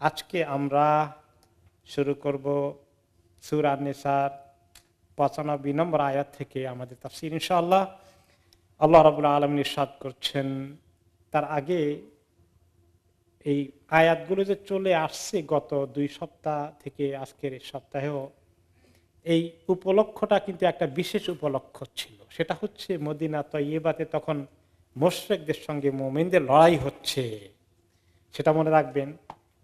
আজকে আমরা শুরু করব সূরা নিসার ৯৫ নম্বর আয়াত থেকে আমাদের তাফসীর ইনশাআল্লাহ। আল্লাহ রাব্বুল আলামিন ইরশাদ করছেন, তার আগে এই আয়াতগুলো যে চলে আসছে গত ২ সপ্তাহ থেকে আজকের এই সপ্তাহেও, এই উপলক্ষটা কিন্তু একটা বিশেষ উপলক্ষ ছিল। সেটা হচ্ছে মদিনা তয়্যিবাতে তখন মুশরিকদের সঙ্গে মুমিনদের লড়াই হচ্ছে। সেটা মনে রাখবেন,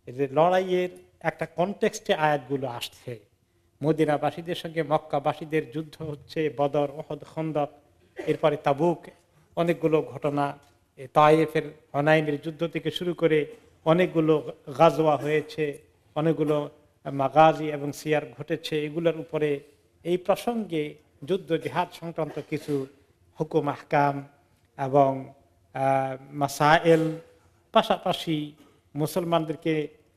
এই যে লড়াইয়ের একটা কনটেক্সটে আয়াতগুলো আসছে। মদিনাবাসীদের সঙ্গে মক্কাবাসীদের যুদ্ধ হচ্ছে, বদর, উহুদ, খন্দক, এরপরে তাবুক, অনেকগুলো ঘটনা, তায়েফের হুনাইনের যুদ্ধ থেকে শুরু করে অনেকগুলো গাজওয়া হয়েছে, অনেকগুলো মাগাজি এবং সিয়ার ঘটেছে। এগুলোর উপরে এই প্রসঙ্গে যুদ্ধ জিহাদ সংক্রান্ত কিছু হুকুম আহকাম এবং মাসাইল, পাশাপাশি মুসলমানদেরকে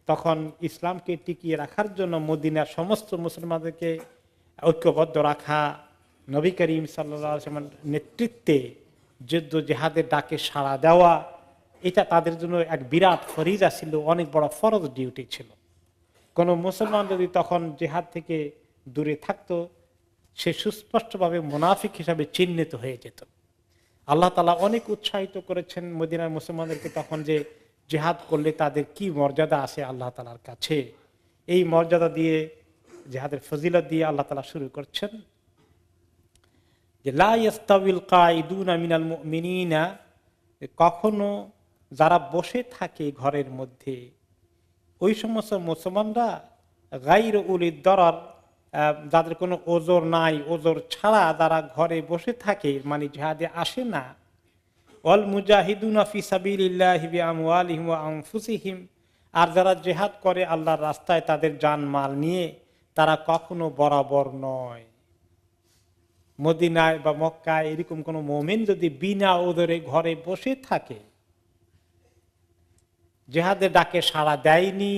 তখন ইসলামকে টিকিয়ে রাখার জন্য মদিনার সমস্ত মুসলমানদেরকে ঐক্যবদ্ধ রাখা, নবী করিম সাল্লাল্লাহু আলাইহি ওয়াসাল্লামের নেতৃত্বে যুদ্ধ জিহাদের ডাকে সাড়া দেওয়া, এটা তাদের জন্য এক বিরাট ফরিজা ছিল, অনেক বড় ফরজ ডিউটি ছিল। কোনো মুসলমান যদি তখন জিহাদ থেকে দূরে থাকতো, সে সুস্পষ্টভাবে মুনাফিক হিসাবে চিহ্নিত হয়ে যেত। আল্লাহ তাআলা অনেক উৎসাহিত করেছেন মদিনার মুসলমানদেরকে তখন, যে জিহাদ করলে তাদের কি মর্যাদা আছে আল্লাহ তাআলার কাছে। এই মর্যাদা দিয়ে, জিহাদের ফজিলত দিয়ে আল্লাহ তাআলা শুরু করছেন যে লা ইয়াস্তাউল কাঈদুনা মিনাল মুমিনিনা, কখনো যারা বসে থাকে ঘরের মধ্যে, ওই সমস্ত মুসলমানরা, গায়রু উলিদ দরার, যাদের কোনো ওজর নাই, ওজর ছাড়া যারা ঘরে বসে থাকে, মানে জিহাদে আসে না, ওয়াল মুজাহিদুনা ফি সাবিলিল্লাহি বিআমওয়ালিহিম ওয়া আনফুসিহিম, আর যারা জিহাদ করে আল্লাহর রাস্তায় তাদের জান মাল নিয়ে, তারা কখনো বরাবর নয়। মদিনায় বা মক্কায় এরকম কোন মুমিন যদি বিনা ওজরে ঘরে বসে থাকে, জিহাদের ডাকে সাড়া দেয়নি,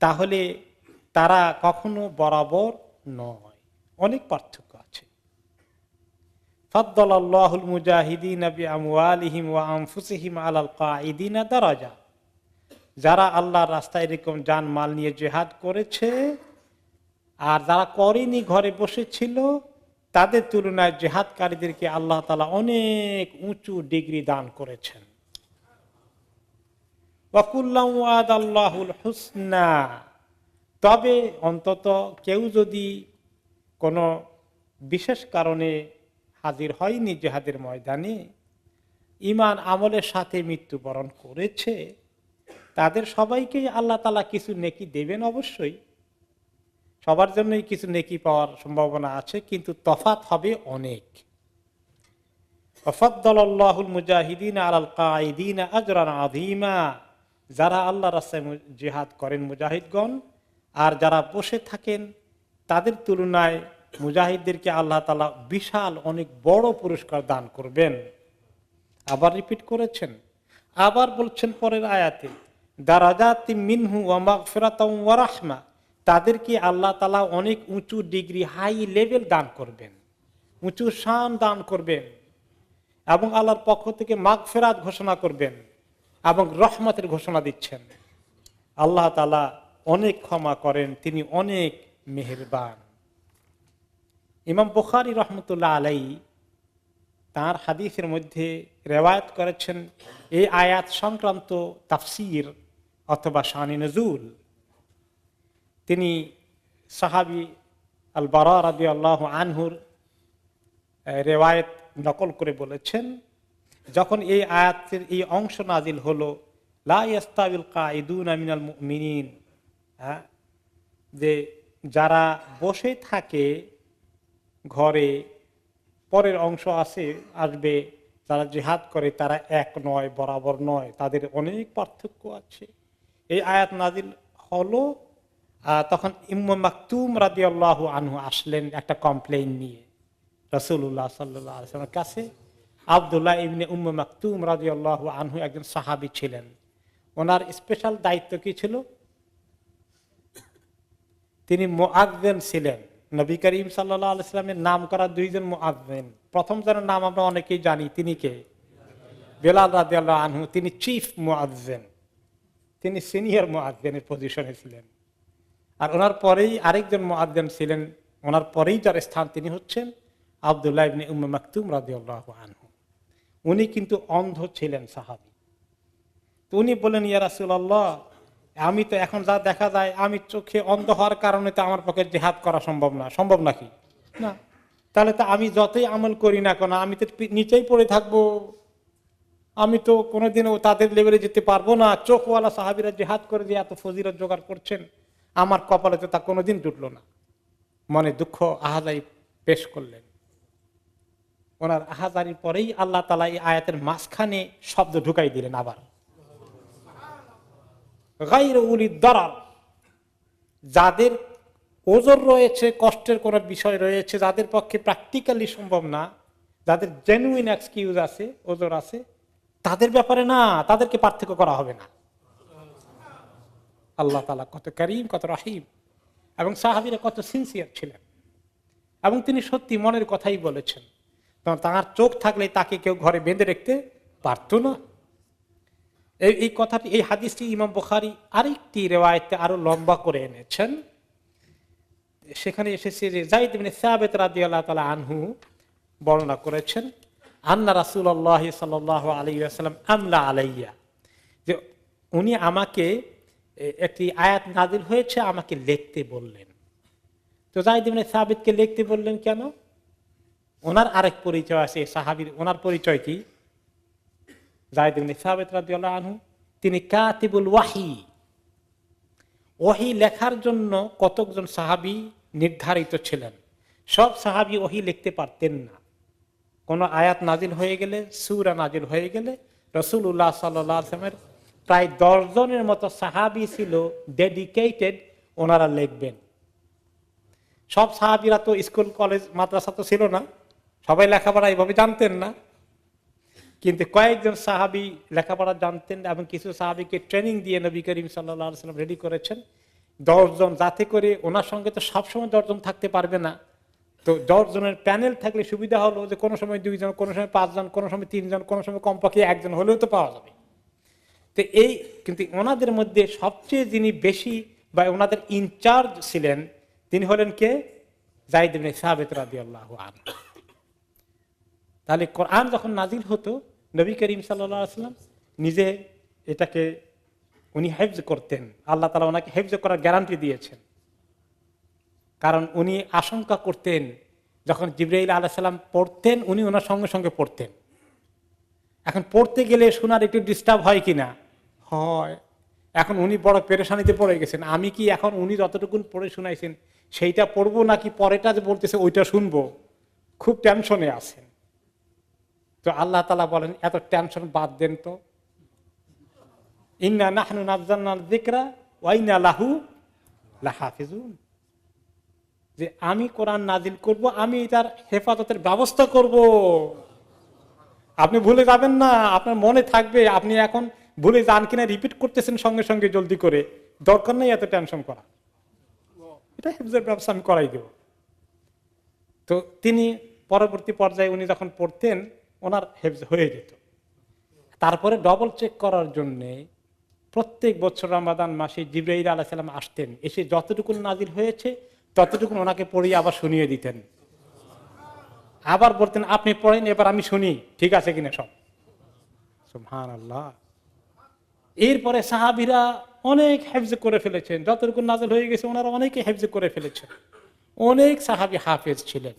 তাহলে তারা কখনো বরাবর নয়। অনেক পার্থক্য আছে। ফাদ্দালাল্লাহুল মুজাহিদিনা বিআমওয়ালিহিম ওয়া আনফুসিহিম আলাল কাঈদিনা দারাজা, যারা আল্লাহর রাস্তায় এরকম জান মাল নিয়ে জিহাদ করেছে আর যারা করেনি, ঘরে বসেছিল, তাদের তুলনায় জিহাদকারীদেরকে আল্লাহ তাআলা অনেক উঁচু ডিগ্রি দান করেছেন। ওয়া কুল্লাম ওয়াদাল্লাহুল হুসনা, তবে অন্তত কেউ যদি কোনো বিশেষ কারণে হাজির হয়নি জিহাদের ময়দানে, ঈমান আমলের সাথে মৃত্যুবরণ করেছে, তাদের সবাইকেই আল্লাহ তাআলা কিছু নেকি দেবেন। অবশ্যই সবার জন্যই কিছু নেকি পাওয়ার সম্ভাবনা আছে, কিন্তু তফাৎ হবে অনেক। ফাদ্দালাল্লাহুল মুজাহিদিনা আলাল কাঈদিনা আজরান আযীমা, যারা আল্লাহর রাস্তায় জিহাদ করেন মুজাহিদগণ, আর যারা বসে থাকেন, তাদের তুলনায় মুজাহিদদেরকে আল্লাহ তাআলা বিশাল অনেক বড় পুরস্কার দান করবেন। আবার রিপিট করেছেন, আবার বলছেন পরের আয়াতে, দারাজাতিম মিনহু ওয়া মাগফিরাতাম ওয়া রাহমা, তাদেরকে আল্লাহ তাআলা অনেক উঁচু ডিগ্রি, হাই লেভেল দান করবেন, উঁচু শান দান করবেন, এবং আল্লাহর পক্ষ থেকে মাগফিরাত ঘোষণা করবেন এবং রহমতের ঘোষণা দিচ্ছেন। আল্লাহ তাআলা অনেক ক্ষমা করেন, তিনি অনেক মেহেরবান। ইমাম বুখারী রহমতুল্লাহ আলাইহি তার হাদিসের মধ্যে রিওয়ায়াত করেছেন এই আয়াত সংক্রান্ত তাফসীর অথবা শানে নুজুল। তিনি সাহাবী আল বারা রাদিয়াল্লাহু আনহুর রিওয়ায়াত নকল করে বলেছেন, যখন এই আয়াতের এই অংশ নাজিল হলো, লা ইয়াস্তাউল কাঈদুনা মিনাল মুমিনিন, যে যারা বসে থাকে ঘরে, পরের অংশ আসবে যারা জিহাদ করে তারা এক নয়, বরাবর নয়, তাদের অনেক পার্থক্য আছে। এই আয়াত নাজিল হলো, তখন উম্মে মাকতুম রাদিয়াল্লাহু আনহু আসলেন একটা কমপ্লেইন নিয়ে রাসূলুল্লাহ সাল্লাল্লাহু আলাইহি ওয়াসাল্লামের কাছে। আব্দুল্লাহ ইবনে উম্মে মাকতুম রাদিয়াল্লাহু আনহু একজন সাহাবী ছিলেন। ওনার স্পেশাল দায়িত্ব কি ছিল? তিনি মুআজ্জিন ছিলেন। নবী করিম সাল্লাল্লাহু আলাইহি ওয়াসাল্লামের নাম করা দুইজন মুআজ্জিন, প্রথম জনের নাম আমরা অনেকেই জানি, তিনি কে? বেলাল রাদিয়াল্লাহু আনহু, তিনি চিফ মুআজ্জিন। তিনি সিনিয়র মুয়াজ্জিনের পজিশনে ছিলেন। আর ওনার পরেই আরেকজন মুয়াজ্জিন ছিলেন, ওনার পরেই যার স্থান তিনি হচ্ছেন আব্দুল্লাহ ইবনে উম্মে মাকতুম রাদিয়াল্লাহু আনহু। উনি কিন্তু অন্ধ ছিলেন, সাহাবী। তো উনি বলেন, ইয়া রাসূলুল্লাহ, আমি তো এখন যা দেখা যায়, আমি চোখে অন্ধ হওয়ার কারণে তো আমার পক্ষে জিহাদ করা সম্ভব না। সম্ভব নাকি? না। তাহলে তো আমি যতই আমল করি না কেন, আমি তো নিচেই পড়ে থাকবো, আমি তো কোনোদিনও তাদের লেভেলে যেতে পারবো না। চোখওয়ালা সাহাবীরা জিহাদ করে যে এত ফজিলত জোগাড় করছেন, আমার কপালে তো তা কোনোদিন জুটলো না। মনে দুঃখ আহাজারি পেশ করলেন। ওনার আহাজারির পরেই আল্লাহ তাআলা এই আয়াতের মাঝখানে শব্দ ঢুকাই দিলেন আবার, গায়রু উলিদ দারার, যাদের ওজর রয়েছে, কষ্টের কোনো বিষয় রয়েছে, যাদের পক্ষে প্র্যাকটিক্যালি সম্ভব না, যাদের জেনুইন এক্সকিউজ আছে, ওজর আছে, তাদের ব্যাপারে না, তাদেরকে পার্থক্য করা হবে না। আল্লাহ তাআলা কত করিম, কত রহিম, এবং সাহাবীরা কত সিনসিয়ার ছিলেন। এবং তিনি সত্যি মনের কথাই বলেছেন। তার চোখ থাকলে তাকে কেউ ঘরে বেঁধে রাখতে পারতো না। এই কথাটি, এই হাদিসটি ইমাম বুখারী আরেকটি রিওয়ায়াতে আরো লম্বা করে এনেছেন। সেখানে এসেছে যে যায়েদ ইবনে সাবিত রাদিয়াল্লাহু তাআলা আনহু বর্ণনা করেছেন, আন্না রাসূলুল্লাহ সাল্লাল্লাহু আলাইহি ওয়াসাল্লাম আমলা আলাইয়া, যে উনি আমাকে, একটি আয়াত নাযিল হয়েছে, আমাকে লিখতে বললেন। তো যায়েদ ইবনে সাবিতকে লিখতে বললেন কেন? ওনার আরেক পরিচয় আছে সাহাবীর। ওনার পরিচয় কি? যায়েদ ইবনে সাবিত রাদিয়াল্লাহু আনহু তিনি কাতিবুল ওয়াহি। ওহী লেখার জন্য কতজন সাহাবী নির্ধারিত ছিলেন। সব সাহাবী ওহী লিখতে পারতেন না। কোন আয়াত নাজিল হয়ে গেলে, সূরা নাজিল হয়ে গেলে রাসূলুল্লাহ সাল্লাল্লাহু আলাইহি ওয়াসাল্লামের প্রায় 10 জনের মতো সাহাবী ছিল ডেডিকেটেড, ওনারা লিখবেন। সব সাহাবীরা তো স্কুল কলেজ মাদ্রাসা তো ছিল না, সবাই লেখাপড়া এইভাবে জানতেন না। কিন্তু কয়েকজন সাহাবী লেখাপড়া জানতেন, এবং কিছু সাহাবীকে ট্রেনিং দিয়ে নবী করিম সাল্লাল্লাহু আলাইহি ওয়াসাল্লাম রেডি করেছেন 10 জন, যাতে করে ওনার সঙ্গে তো সবসময় 10 জন থাকতে পারবে না। তো 10 জনের প্যানেল থাকলে সুবিধা হলো যে কোনো সময় 2 জন, কোনো সময় 5 জন, কোনো সময় 3 জন, কোনো সময় কমপক্ষে 1 জন হলেও তো পাওয়া যাবে। তো এই কিন্তু ওনাদের মধ্যে সবচেয়ে যিনি বেশি বা ওনাদের ইনচার্জ ছিলেন, তিনি হলেন কে? যায়েদ ইবনে সাবিত রাদিয়াল্লাহু আনহু। তাহলে কোরআন যখন নাজিল হতো, নবী করিম সাল্লাল্লাহু আলাইহি ওয়াসাল্লাম নিজে এটাকে উনি হেফজ করতেন। আল্লাহ তাআলা ওনাকে হেফজ করার গ্যারান্টি দিয়েছেন। কারণ উনি আশঙ্কা করতেন, যখন জিবরাইল আলাইহিস সালাম পড়তেন, উনি ওনার সঙ্গে সঙ্গে পড়তেন। এখন পড়তে গেলে শোনার একটু ডিস্টার্ব হয় কিনা? হয়। এখন উনি বড় পেরেশানিতে পড়ে গেছেন, আমি কি এখন উনি যতটুকুন পড়ে শোনাইছেন সেইটা পড়বো, নাকি পরেটা যে বলতেছে ওইটা শুনবো? খুব টেনশনে আছেন। তো আল্লাহ তাআলা বলেন, এত টেনশন বাদ দেন তো, ইন্না নাহনু নাযালনা যিকরা ওয়া ইন্না লাহু লাহাফিজুন, যে আমি কোরআন নাজিল করব, আমি এটার হেফাজতের ব্যবস্থা করব। আপনি ভুলে যাবেন না, আপনার মনে থাকবে। আপনি এখন ভুলে যান কিনা রিপিট করতেছেন সঙ্গে সঙ্গে জলদি করে, দরকার নেই এত টেনশন করা, এটা হেফজের ব্যবস্থা আমি করাই দেব। তো তিনি পরবর্তী পর্যায়ে উনি যখন পড়তেন, ওনার হেফজ হয়ে যেত। তারপরে ডবল চেক করার জন্য প্রত্যেক বছর রমাদান মাসে জিবরাইল আলাইহিস সালাম আসতেন, এসে যতটুকু নাজিল হয়েছে ততটুকু ওনাকে পড়িয়ে আবার শুনিয়ে দিতেন। আবার বলতেন, আপনি পড়েন, এবার আমি শুনি ঠিক আছে কিনা সব। সুবহানাল্লাহ। এরপরে সাহাবীরা অনেক হেফজ করে ফেলেছেন, যতটুকু নাজিল হয়ে গেছে ওনারা অনেকে হেফজ করে ফেলেছেন। অনেক সাহাবী হাফেজ ছিলেন।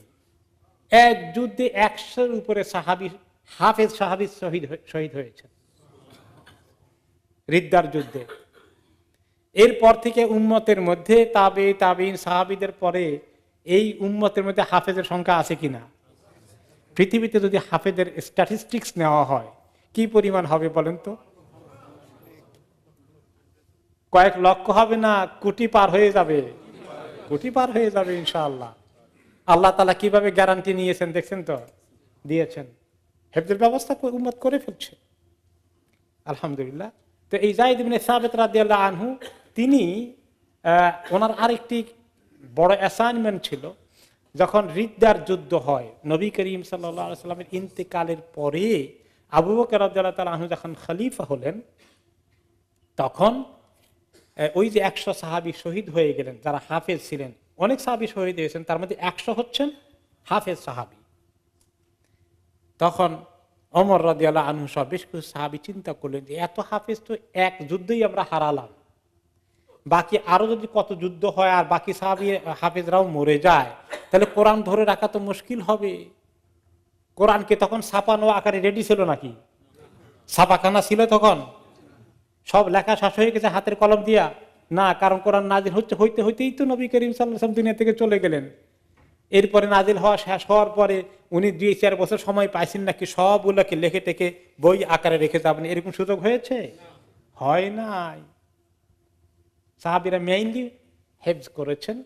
এক যুদ্ধে 100-এর উপরে সাহাবী, হাফেজ সাহাবী শহীদ হয়েছেন রিদ্দার যুদ্ধে। এরপর থেকে উম্মতের মধ্যে তাবেঈন সাহাবীদের পরে এই উম্মতের মধ্যে হাফেজের সংখ্যা আছে কিনা? পৃথিবীতে যদি হাফেজের স্ট্যাটিস্টিক্স নেওয়া হয়, কি পরিমাণ হবে বলেন তো? কয়েক লক্ষ হবে না, কোটি পার হয়ে যাবে। কোটি পার হয়ে যাবে ইনশাআল্লাহ। আল্লাহ তাআলা কিভাবে গ্যারান্টি নিয়েছেন দেখছেন তো, দিয়েছেন। হেফজের ব্যবস্থা উম্মত করে ফেলছে, আলহামদুলিল্লাহ। তো এই যায়েদ ইবনে সাবিত রাদিয়াল্লাহু আনহু, তিনি ওনার আরেকটি বড় অ্যাসাইনমেন্ট ছিল, যখন রিদ্দার যুদ্ধ হয়, নবী করিম সাল্লাল্লাহু আলাইহি ওয়াসাল্লামের ইন্তেকালের পরে আবু বকর রাদিয়াল্লাহু তাআলা আনহু যখন খলিফা হলেন, তখন ওই যে 100 সাহাবী শহীদ হয়ে গেলেন যারা হাফেজ ছিলেন, অনেক সাহাবী শহীদ হয়েছেন, তার মধ্যে 100 হচ্ছেন হাফেজ সাহাবী। তখন ওমর রাদিয়াল্লাহু আনহু সহ বেশ কিছু সাহাবী চিন্তা করলেন যে এত হাফেজ তো এক যুদ্ধেই আমরা হারালাম, বাকি আরো যদি কত যুদ্ধ হয় আর বাকি সাহাবী হাফেজরাও মরে যায়, তাহলে কোরআন ধরে রাখা তো মুশকিল হবে। কোরআনকে তখন ছাপানো আকারে রেডি ছিল নাকি? ছাপাখানা ছিল তখন? সব লেখা শেষ হয়ে গেছে হাতের কলম দিয়া? না, কারণ কোরআন নাজিল হইতেই তো নবী করিম সাল্লাল্লাহু আলাইহি ওয়াসাল্লাম দুনিয়া থেকে চলে গেলেন। এরপরে নাজিল হওয়া শেষ হওয়ার পরে উনি 2-4 বছর সময় পাইছেন নাকি সবগুলোকে লিখে টেকে বই আকারে রেখে যাবেন, এরকম সুযোগ হয়েছে? হয় নাই। সাহাবীরা মেইনলি হেফজ করেছেন,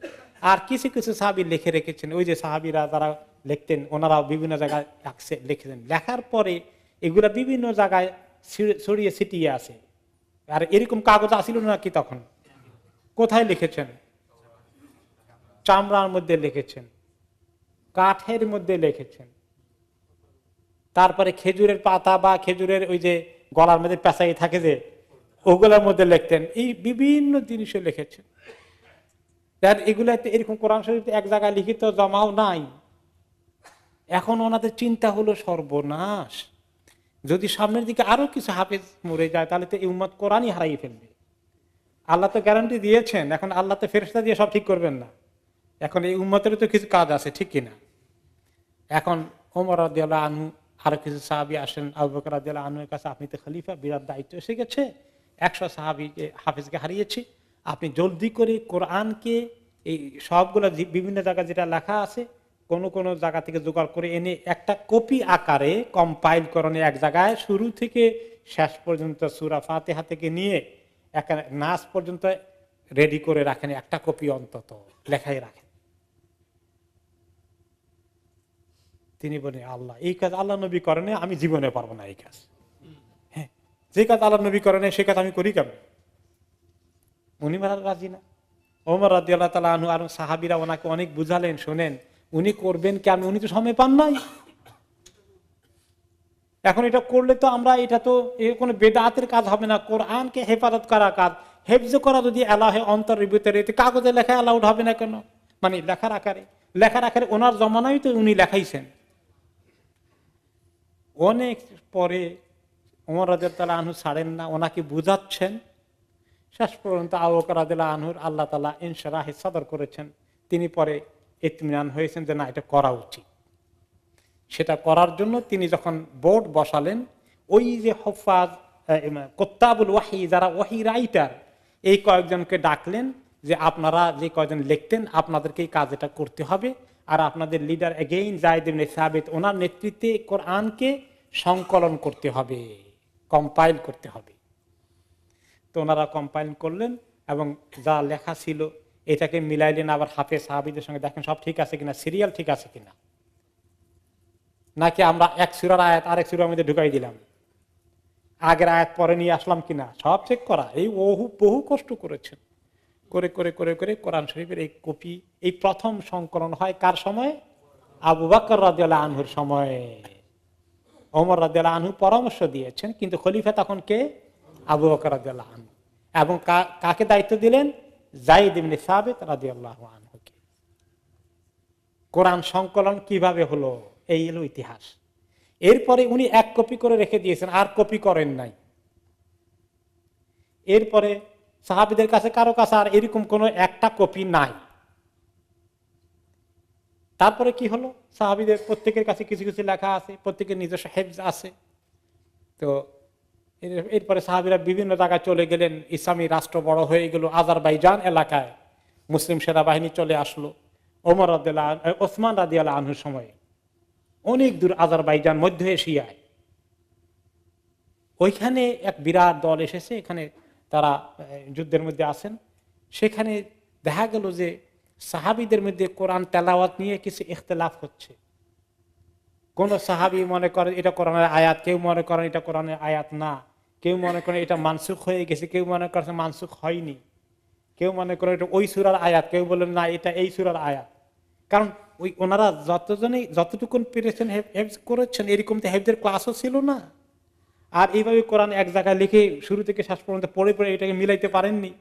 আর কিছু কিছু সাহাবী লিখে রেখেছেন। ওই যে সাহাবীরা যারা লিখতেন ওনারাও বিভিন্ন জায়গায় লিখেছেন, লেখার পরে এগুলা বিভিন্ন জায়গায় ছড়িয়ে ছিটিয়ে আছে। আর এরকম কাগজ আসিল নাকি তখন? কোথায় লিখেছেন? চামড়ার মধ্যে লিখেছেন, কাঠের মধ্যে লিখেছেন, তারপরে খেজুরের পাতা বা খেজুরের ওই যে গলার মধ্যে পেঁচাই থাকে যে ওগুলোর মধ্যে লিখতেন। এই বিভিন্ন জিনিসে লিখেছেন। এগুলাতে এরকম কোরআন শরীফ এক জায়গায় লিখিত জমাও নাই। এখন ওনাদের চিন্তা হলো সর্বনাশ, যদি সামনের দিকে আরো কিছু হাফেজ মরে যায় তাহলে তো এই উম্মত কোরআনই হারাই ফেলবে। আল্লাহ তো গ্যারান্টি দিয়েছেন, এখন আল্লাহ তো ফেরেশতা দিয়ে সব ঠিক করবেন না, এখন এই উম্মতের তো কিছু কাজ আছে, ঠিক কিনা? এখন ওমর রাদিয়াল্লাহু আনহু আরো কিছু সাহাবী আসেন আবু বকর রাদিয়াল্লাহু আনহুর কাছে, আপনি তো খলিফা, বিরাট দায়িত্ব এসে গেছে, 100 সাহাবীকে হাফেজকে হারিয়েছি, আপনি জলদি করে কোরআনকে এই সবগুলো বিভিন্ন জায়গায় যেটা লেখা আছে কোন কোন জায়গা থেকে জোগাড় করে এনে একটা কপি আকারে কম্পাইল করণে এক জায়গায় শুরু থেকে শেষ পর্যন্ত সূরা ফাতিহা থেকে নিয়ে নাস পর্যন্ত রেডি করে রাখেন, একটা কপি অন্তত লেখাই রাখেন। তিনি বলেন, আল্লাহ এই কাজ আল্লাহ নবী করেন, আমি জীবনে পারবো না এই কাজ। হ্যাঁ, যে কাজ আল্লাহ নবী করেন সে কাজ আমি করি কেমন? উনি মারা রাজি না। ওমর রাদিয়াল্লাহু তাআলা আনহু আর সাহাবীরা ওনাকে অনেক বুঝালেন, শোনেন উনি করবেন কেন, উনি তো সময় পান নাই। এখন এটা করলে তো আমরা, এটা তো কোনো বেদাতের কাজ হবে না, কোরআনকে হেফাজত করা কাজ। হেফজ করা যদি আল্লাহ অন্তরের ভিতরে, কাগজে লেখা অ্যালাউড হবে না কেন? মানে লেখার আকারে ওনার জমানায় তো উনি লেখাইছেন। অনেক পরে ওমর রাদিয়াল্লাহু তাআলা আনহু ছাড়েন না, ওনাকে বুঝাচ্ছেন। শেষ পর্যন্ত আবু বকর রাদিয়াল্লাহু আনহুর আল্লাহ তাআলা ইনশরাহে সদর করেছেন, তিনি পরে ইতমিনান হয়েছেন যে না, এটা করা উচিত। সেটা করার জন্য তিনি যখন বোর্ড বসালেন, ওই যে হুফাজ কুত্তাবুল ওয়াহি, যারা ওয়াহি রাইটার, এই কয়েকজনকে ডাকলেন যে আপনারা যে কয়েকজন লিখতেন আপনাদেরকে এই কাজ এটা করতে হবে, আর আপনাদের লিডার এগেইন যায়েদ ইবনে সাবিত, ওনার নেতৃত্বে কোরআনকে সংকলন করতে হবে, কম্পাইল করতে হবে। তো ওনারা কম্পাইল করলেন এবং যা লেখা ছিল এটাকে মিলাইলেন, আবার হাফেজ সাহাবীদের সঙ্গে দেখেন সব ঠিক আছে কিনা, সিরিয়াল ঠিক আছে কিনা, নাকি আমরা এক সূরার আয়াত আরেক সূরার মধ্যে ঢুকাই দিলাম, আগের আয়াত পরে নিয়ে আসলাম কিনা, সব চেক করা। এই বহু কষ্ট করেছেন, করে করে করে করে কোরআন শরীফের এই কপি, এই প্রথম সংকলন হয় কার সময়? আবু বকর রাদিয়াল্লাহু আনহুর সময়ে। ওমর রাদিয়াল্লাহু আনহু পরামর্শ দিয়েছেন, কিন্তু খলিফা তখন কে? আবু বকর রাদিয়াল্লাহু আনহু। এবং কাকে দায়িত্ব দিলেন? যায়েদ ইবনে সাবিত রাদিয়াল্লাহু আনহুকে। কোরআন সংকলন কিভাবে হলো, এই হলো ইতিহাস। এরপরে উনি এক কপি করে রেখে দিয়েছেন, আর কপি করেন নাই। এরপরে সাহাবীদের কাছে কারো কাছে আর এরকম কোন একটা কপি নাই। তারপরে কি হলো, সাহাবীদের প্রত্যেকের কাছে কিছু কিছু লেখা আছে, প্রত্যেকের নিজস্ব হেফজ আছে। তো এরপরে সাহাবীরা বিভিন্ন জায়গায় চলে গেলেন, ইসলামী রাষ্ট্র বড় হয়ে গেল। আজারবাইজান এলাকায় মুসলিম সেনাবাহিনী চলে আসলো ওমর রাদিয়াল্লাহু আনহু, ওসমান রাদিয়াল্লাহু আনহুর সময়ে। অনেক দূর আজারবাইজান, মধ্য এশিয়ায়, ওইখানে এক বিরাট দল এসেছে, এখানে তারা যুদ্ধের মধ্যে আছেন। সেখানে দেখা গেল যে সাহাবীদের মধ্যে কোরআন তেলাওয়াত নিয়ে কিছু ইখতিলাফ হচ্ছে। কোন সাহাবী মনে করেন এটা কোরআনের আয়াত, কেউ মনে করেন এটা কোরআনের আয়াত না, কেউ মনে করেন এটা মানসুখ হয়ে গেছে, কেউ মনে করেন মানসুখ হয়নি, কেউ মনে করেন এটা ওই সূরার আয়াত, কেউ বলেন না এটা এই সূরার আয়াত। কারণ ওই ওনারা যতটুকু পেরেছেন হেফজ করেছেন, এরকম তো হেফজের ক্লাসও ছিল না। আর এইভাবে কোরআন এক জায়গায় লিখে শুরু থেকে শেষ পর্যন্ত পড়ে পড়ে এটাকে মিলাইতে পারেননি।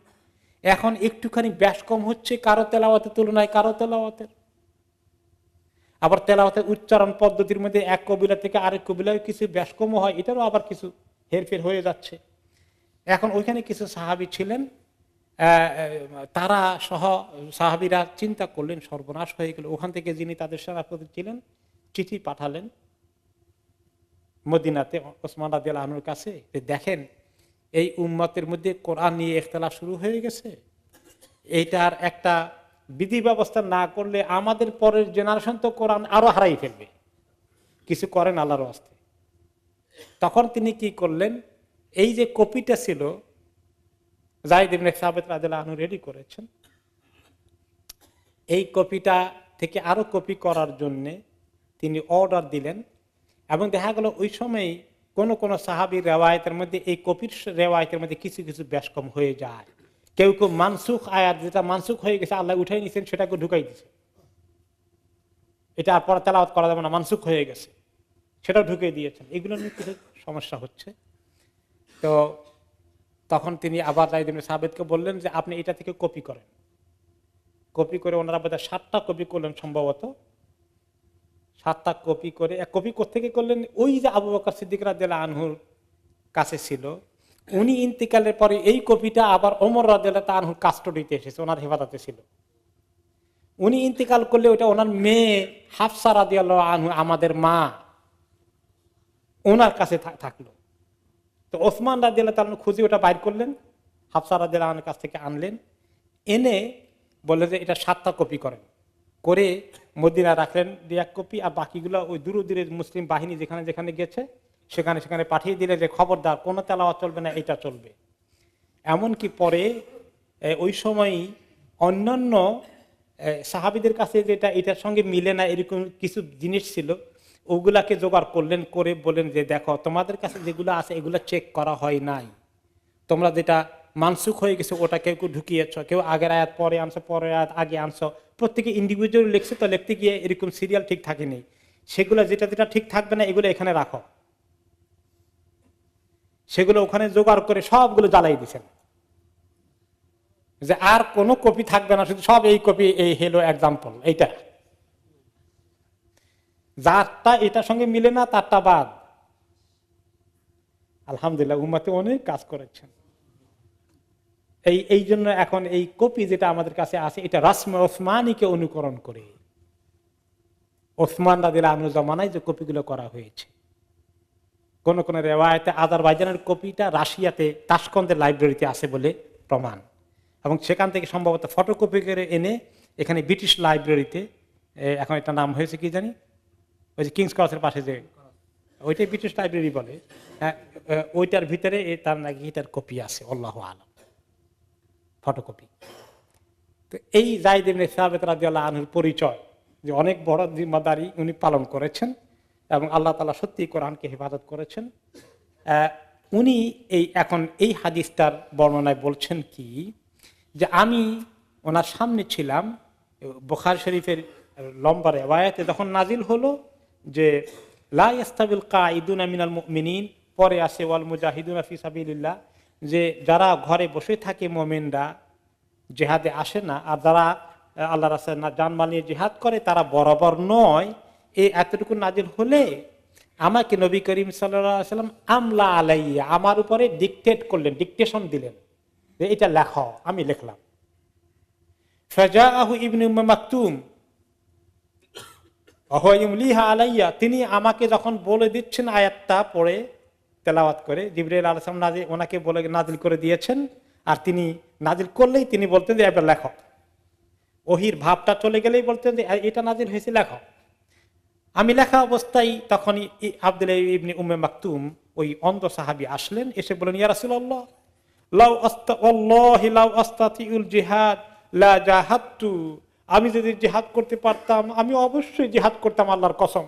এখন একটুখানি ব্যাস কম হচ্ছে কারো তেলাওয়াতের তুলনায় কারো তেলাওয়াতের। আবার তেলাওয়াতের উচ্চারণ পদ্ধতির মধ্যে এক কবিলা থেকে আরেক কবিলায় কিছু ব্যাস কমও হয়, এটারও আবার কিছু হেরফের হয়ে যাচ্ছে। এখন ওইখানে কিছু সাহাবী ছিলেন, তারা সহ সাহাবীরা চিন্তা করলেন সর্বনাশ হয়ে গেল। ওখান থেকে যিনি তাদের সেনাপতি ছিলেন চিঠি পাঠালেন মদিনাতে ওসমান রাদিয়াল্লাহু আনহুর কাছে, দেখেন এই উম্মতের মধ্যে কোরআন নিয়ে ইখতিলাফ শুরু হয়ে গেছে, এইটার একটা বিধি ব্যবস্থা না করলে আমাদের পরের জেনারেশন তো কোরআন আরো হারাই ফেলবে, কিছু করেন আল্লাহর ওয়াস্তে। তখন তিনি কি করলেন, এই যে কপিটা ছিল যায়েদ ইবনে সাবিত রাদিয়াল্লাহু আনহু রেডি করেছেন, এই কপিটা থেকে আরো কপি করার জন্য তিনি অর্ডার দিলেন। এবং দেখা গেল ওই সময় কোন কোন সাহাবীর রেওয়ায়েতের মধ্যে এই কপির রেওয়ায়েতের মধ্যে কিছু কিছু ব্যাস কম হয়ে যায়। কেউ কেউ মানসুখ আয়াত, যেটা মানসুখ হয়ে গেছে আল্লাহ উঠাই নিয়েছেন সেটাকে ঢুকাই দিচ্ছে, এটা আর পরে তেলাওয়াত করা যাবে না, মানসুখ হয়ে গেছে, সেটাও ঢুকিয়ে দিয়েছেন। এগুলো নিয়ে কিছু সমস্যা হচ্ছে। তো তখন তিনি আবার যায়েদ ইবনে সাবিতকে বললেন যে আপনি এটা থেকে কপি করেন। কপি করে ওনারা বোধহয় 7টা কপি করলেন সম্ভবত, 7টা কপি করে। এক কপি কোত্থেকে করলেন, ওই যে আবু বকর সিদ্দিক রাদিয়াল্লাহু আনহুর কাছে ছিল, উনি ইন্তিকালের পরে এই কপিটা আবার ওমর রাদিয়াল্লাহু আনহুর কাস্টডিতে এসেছে, ওনার হেফাজতে ছিল। উনি ইন্তিকাল করলে ওটা ওনার মেয়ে হাফসা রাদিয়াল্লাহু আনহু, আমাদের মা, ওনার কাছে থাকলো। তো ওসমান রাদিয়াল্লাহু আনহু খুঁজে ওটা বাইর করলেন, হাফসা রাদিয়াল্লাহু আনহুর কাছ থেকে আনলেন, এনে বললেন যে এটা 7টা কপি করেন, করে মদিনা রাখলেন 2-1 কপি, আর বাকিগুলো ওই দূর দূরে মুসলিম বাহিনী যেখানে যেখানে গেছে সেখানে সেখানে পাঠিয়ে দিলে যে খবরদার কোনো তেলাওয়াত চলবে না, এটা চলবে। এমনকি পরে ওই সময় অন্যান্য সাহাবীদের কাছে যেটা এটার সঙ্গে মিলে না এরকম কিছু জিনিস ছিল, ওগুলাকে জোগাড় করলেন, করে বলেন যে দেখো তোমাদের কাছে যেগুলো আছে এগুলো চেক করা হয় নাই, তোমরা যেটা মানসুখ হয়ে গেছে ওটা কেউ কেউ ঢুকিয়েছ, কেউ আগের আয়াত পরে আনছো, পরের আয়াত আগে আনছো, প্রত্যেকে ইন্ডিভিজুয়াল লিখছে, তো লিখতে গিয়ে এরকম সিরিয়াল ঠিক থাকেনি, সেগুলো যেটা যেটা ঠিক থাকবে না এগুলো এখানে রাখো। সেগুলো ওখানে জোগাড় করে সবগুলো জ্বালাই দিচ্ছেন, যে আর কোনো কপি থাকবে না, শুধু সব এই কপি, এই হেলো এক্সাম্পল, এইটা যারটা এটার সঙ্গে মিলে না তারটা বাদ। আলহামদুলিল্লাহ উম্মতে অনেক কাজ করেছেন। এই জন্য এখন এই কপি যেটা আমাদের কাছে আছে এটা রাসমে ওসমানীকে অনুকরণ করে, ওসমান রাদিয়াল্লাহু আনহু জামানায় যে কপিগুলো করা হয়েছে। কোন কোন রেওয়ায়েতে আজারবাইজানের কপিটা রাশিয়াতে তাশকন্দের লাইব্রেরিতে আছে বলে প্রমাণ, এবং সেখান থেকে সম্ভবত ফটোকপি করে এনে এখানে ব্রিটিশ লাইব্রেরিতে, এখন এটা নাম হয়েছে কি জানি, ওই যে কিংস ক্রসের পাশে যে ওইটাই ব্রিটিশ লাইব্রেরি বলে, ওইটার ভিতরে তার নাকি এটার কপি আছে, আল্লাহু আলাম, ফটোকপি। তো এই যায়েদ ইবনে সাবিত রাদিয়াল্লাহু আনহুর পরিচয় যে অনেক বড় জিম্মাদারি উনি পালন করেছেন, এবং আল্লাহ তাআলা সত্যি কোরআনকে হেফাজত করেছেন। উনি এখন এই হাদিসটার বর্ণনায় বলছেন কি, যে আমি ওনার সামনে ছিলাম, বুখারী শরীফের লম্বা রিওয়ায়াতে যখন নাজিল হলো যে লা ইয়াস্তাবিল কাঈদুনা মিনাল মুমিনিন, পরে আসে ওয়াল মুজাহিদুনা ফি সাবিলিল্লাহ, যে যারা ঘরে বসে থাকে মুমিনরা, জিহাদে আসে না, আর যারা আল্লাহর রাস্তায় জানমাল নিয়ে জিহাদ করে তারা বরাবর নয়। এই এতটুকু নাজিল হলে আমাকে নবী করিম সাল্লাল্লাহু আলাইহি ওয়াসাল্লাম আমলা আলাইয়া, আমার উপরে ডিকটেট করলেন, ডিকটেশন দিলেন যে এটা লেখো, আমি লিখলাম। ফাজাআহু ইবনে উম্মে মাকতুম ওয়া ইমলিহা আলাইয়া, তিনি আমাকে যখন বলে দিচ্ছেন আয়াতটা পড়ে তেলাওয়াত করে, জিবরাইল আলাইহিস সালাম ওনাকে বলে নাজিল করে দিয়েছেন, আর তিনি নাজিল করলেই তিনি বলতেন যে এটা লেখো। ওহির ভাবটা চলে গেলেই বলতেন যে এটা নাজিল হয়েছে, লেখো। আমি লেখা অবস্থায় তখনই আব্দুল্লাহ ইবনে উম্মে মাকতুম, ওই অন্ধ সাহাবী আসলেন, এসে বলেন ইয়া রাসূলুল্লাহ লাউ আস্তাতিউল জিহাদ লা জাহাদতু, আমি যদি জিহাদ করতে পারতাম আমি অবশ্যই জিহাদ করতাম আল্লাহর কসম,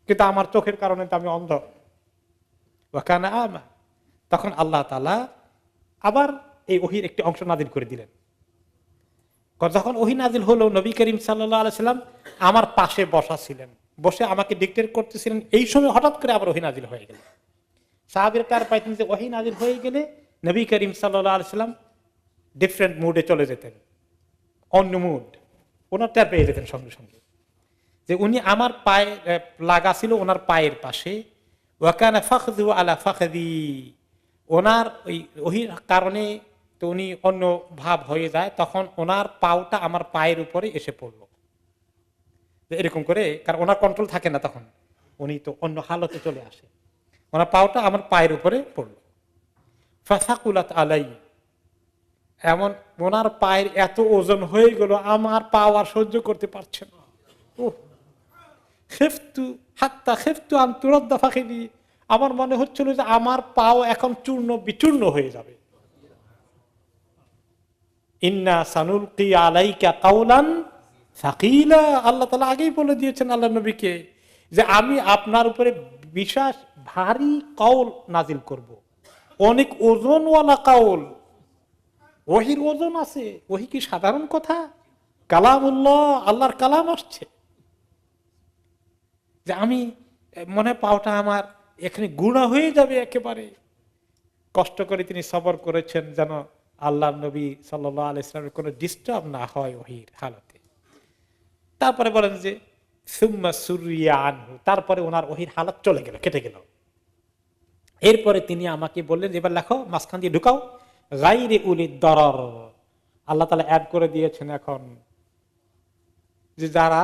কিন্তু আমার চোখের কারণে তো আমি অন্ধ। ওয়া কানা আমা, তখন আল্লাহ তাআলা আবার এই ওহীর একটি অংশ নাজিল করে দিলেন। যখন ওহী নাজিল হলো, নবী করিম সাল্লাল্লাহু আলাইহি সাল্লাম আমার পাশে বসা ছিলেন, বসে আমাকে ডিকটেট করতেছিলেন। এই সময় হঠাৎ করে আবার ওহী নাজিল হয়ে গেল। সাহাবীরা তার পাইতেন যে ওহী নাজিল হয়ে গেলে নবী করিম সাল্লাল্লাহু আলাইহি সাল্লাম ডিফারেন্ট মুডে চলে যেতেন, অন্য মুড, ওনার টের পেয়ে যেতেন সঙ্গে সঙ্গে যে উনি আমার পায়ে লাগা ছিল ওনার পায়ের পাশে, ওয়াকানা ফাখযু আলা ফাখদি, ওনার ওই কারণে তো উনি অন্য ভাব হয়ে যায়, তখন ওনার পাওটা আমার পায়ের উপরে এসে পড়লো, এরকম করে, কারণ ওনার কন্ট্রোল থাকে না তখন, উনি তো অন্য হালতে চলে আসে, ওনার পাওটা আমার পায়ের উপরে পড়লো। ফাসাকুলাত আলাই, এমন ওনার পায়ের এত ওজন হয়ে গেল আমার পাও আর সহ্য করতে পারছে না, খেফতু হাত্তা খেফতু আন তুরাদ্দা ফাখিদি, আমার মনে হচ্ছিল যে আমার পাও এখন চূর্ণ বিচূর্ণ হয়ে যাবে। ইন্না সানুলকি আলাইকা কাওলান সাকিলা, আল্লাহ তাআলা আগেই বলে দিয়েছেন আল্লাহ নবীকে যে আমি আপনার উপরে বিশেষ ভারী কাউল নাজিল করব, অনেক ওজনওয়ালা কাউল। ওহির ওজন আছে, ওহি কি সাধারণ কথা? কালামুল্লাহ, আল্লাহর কালাম আসছে, যে আমি মনে পাওটা আমার এখানে গুণা হয়ে যাবে একেবারে। কষ্ট করে তিনি সবর করেছেন যেন আল্লাহ নবী সাল্লাল্লাহু আলাইহি ওয়াসাল্লামের কোনো ডিস্টার্ব না হয় ওহির হালতে। তারপরে বলেন যে সুম্মা সুরিয়া আনহু, তারপরে ওনার ওহির হালত চলে গেল, কেটে গেল। এরপরে তিনি আমাকে বললেন এবার লেখো, মাঝখান দিয়ে ঢুকাও, গায়রে উলিদ দরর। আল্লাহ তাআলা অ্যাড করে দিয়েছেন এখন যে যারা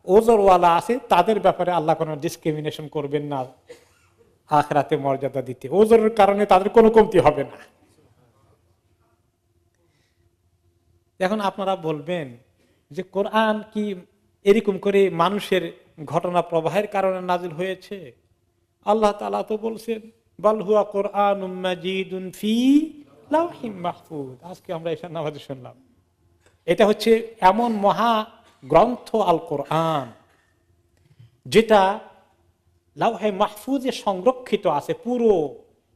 ওজরওয়ালা আছে তাদের ব্যাপারে আল্লাহ কোনো ডিসক্রিমিনেশন করবেন না, আখিরাতে মর্যাদা দিতে, ওজরের কারণে তাদের কোনো কমতি হবে না। এখন আপনারা বলবেন যে কোরআন কি এরকম করে মানুষের ঘটনা প্রবাহের কারণে নাজিল হয়েছে? আল্লাহ তাআলা তো বলছেন বাল হুয়া কুরআনুম মাজিদুন ফি লাওহিম মাহফুজ। আজকে আমরা এসব নামাজে শুনলাম, এটা হচ্ছে এমন মহা গ্রন্থ আল কোরআন যেটা লাওহে মাহফুজে সংরক্ষিত আছে, পুরো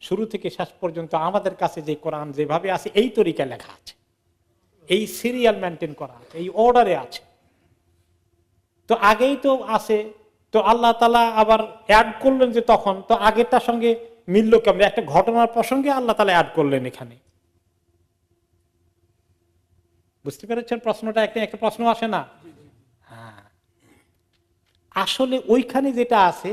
শুরু থেকে শেষ পর্যন্ত আমাদের কাছে যে কোরআন যেভাবে আছে এই তরিকা লেখা আছে, এই সিরিয়াল মেনটেন করা আছে, এই অর্ডারে আছে। তো আগেই তো আছে, তো আল্লাহ তাআলা আবার অ্যাড করলেন যে তখন তো আগেরটার সঙ্গে মিলল কেমন? একটা ঘটনার প্রসঙ্গে আল্লাহ তাআলা অ্যাড করলেন এখানে। বুঝতে পেরেছেন প্রশ্নটা? একটা প্রশ্ন আসে না? হ্যাঁ, আসলে ওইখানে যেটা আছে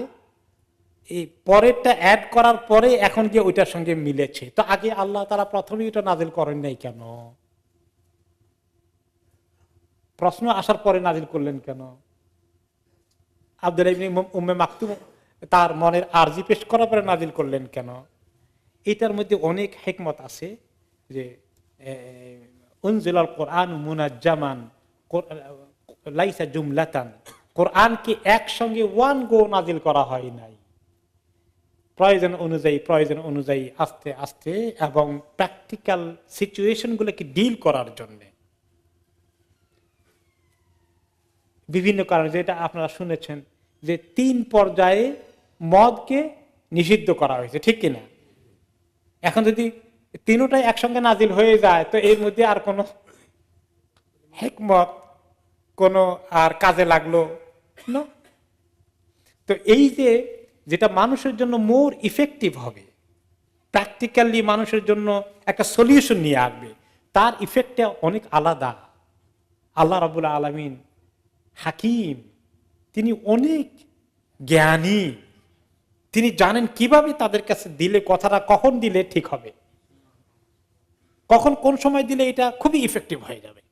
এই পরেরটা অ্যাড করার পরে এখন গিয়ে ওইটার সঙ্গে মিলেছে। তো আগে আল্লাহ তাআলা প্রথমেই ওটা নাজিল করেন নাই কেন? প্রশ্ন আসার পরে নাজিল করলেন কেন? আব্দুল্লাহ ইবনে উম্মে মাকতুম তার মনের আরজি পেশ করার পরে নাজিল করলেন কেন? এটার মধ্যে অনেক হিকমত আছে যে উনজিলাল কোরআন মুনাজ্জামান লাইসা জুমলাতান, কোরআনকে একসঙ্গে ওয়ান গো নাজিল করা হয় নাই, প্রয়োজন অনুযায়ী আস্তে আস্তে এবং প্র্যাকটিক্যাল সিচুয়েশন গুলোকে ডিল করার জন্য। বিভিন্ন কারণে, যেটা আপনারা শুনেছেন যে 3 পর্যায়ে মদকে নিষিদ্ধ করা হয়েছে, ঠিক কিনা? এখন যদি তিনটাই একসঙ্গে নাজিল হয়ে যায় তো এর মধ্যে আর কোনো হিকমত কোনো আর কাজে লাগলো না। তো এই যে যেটা মানুষের জন্য মোর ইফেক্টিভ হবে, প্র্যাকটিক্যালি মানুষের জন্য একটা সলিউশন নিয়ে আসবে, তার ইফেক্টটা অনেক আলাদা। আল্লাহ রাব্বুল আলামিন হাকিম, তিনি অনেক জ্ঞানী, তিনি জানেন কিভাবে তাদের কাছে দিলে কথাটা কখন দিলে ঠিক হবে, কখন কোন সময় দিলে এটা খুবই ইফেক্টিভ হয়ে যাবে,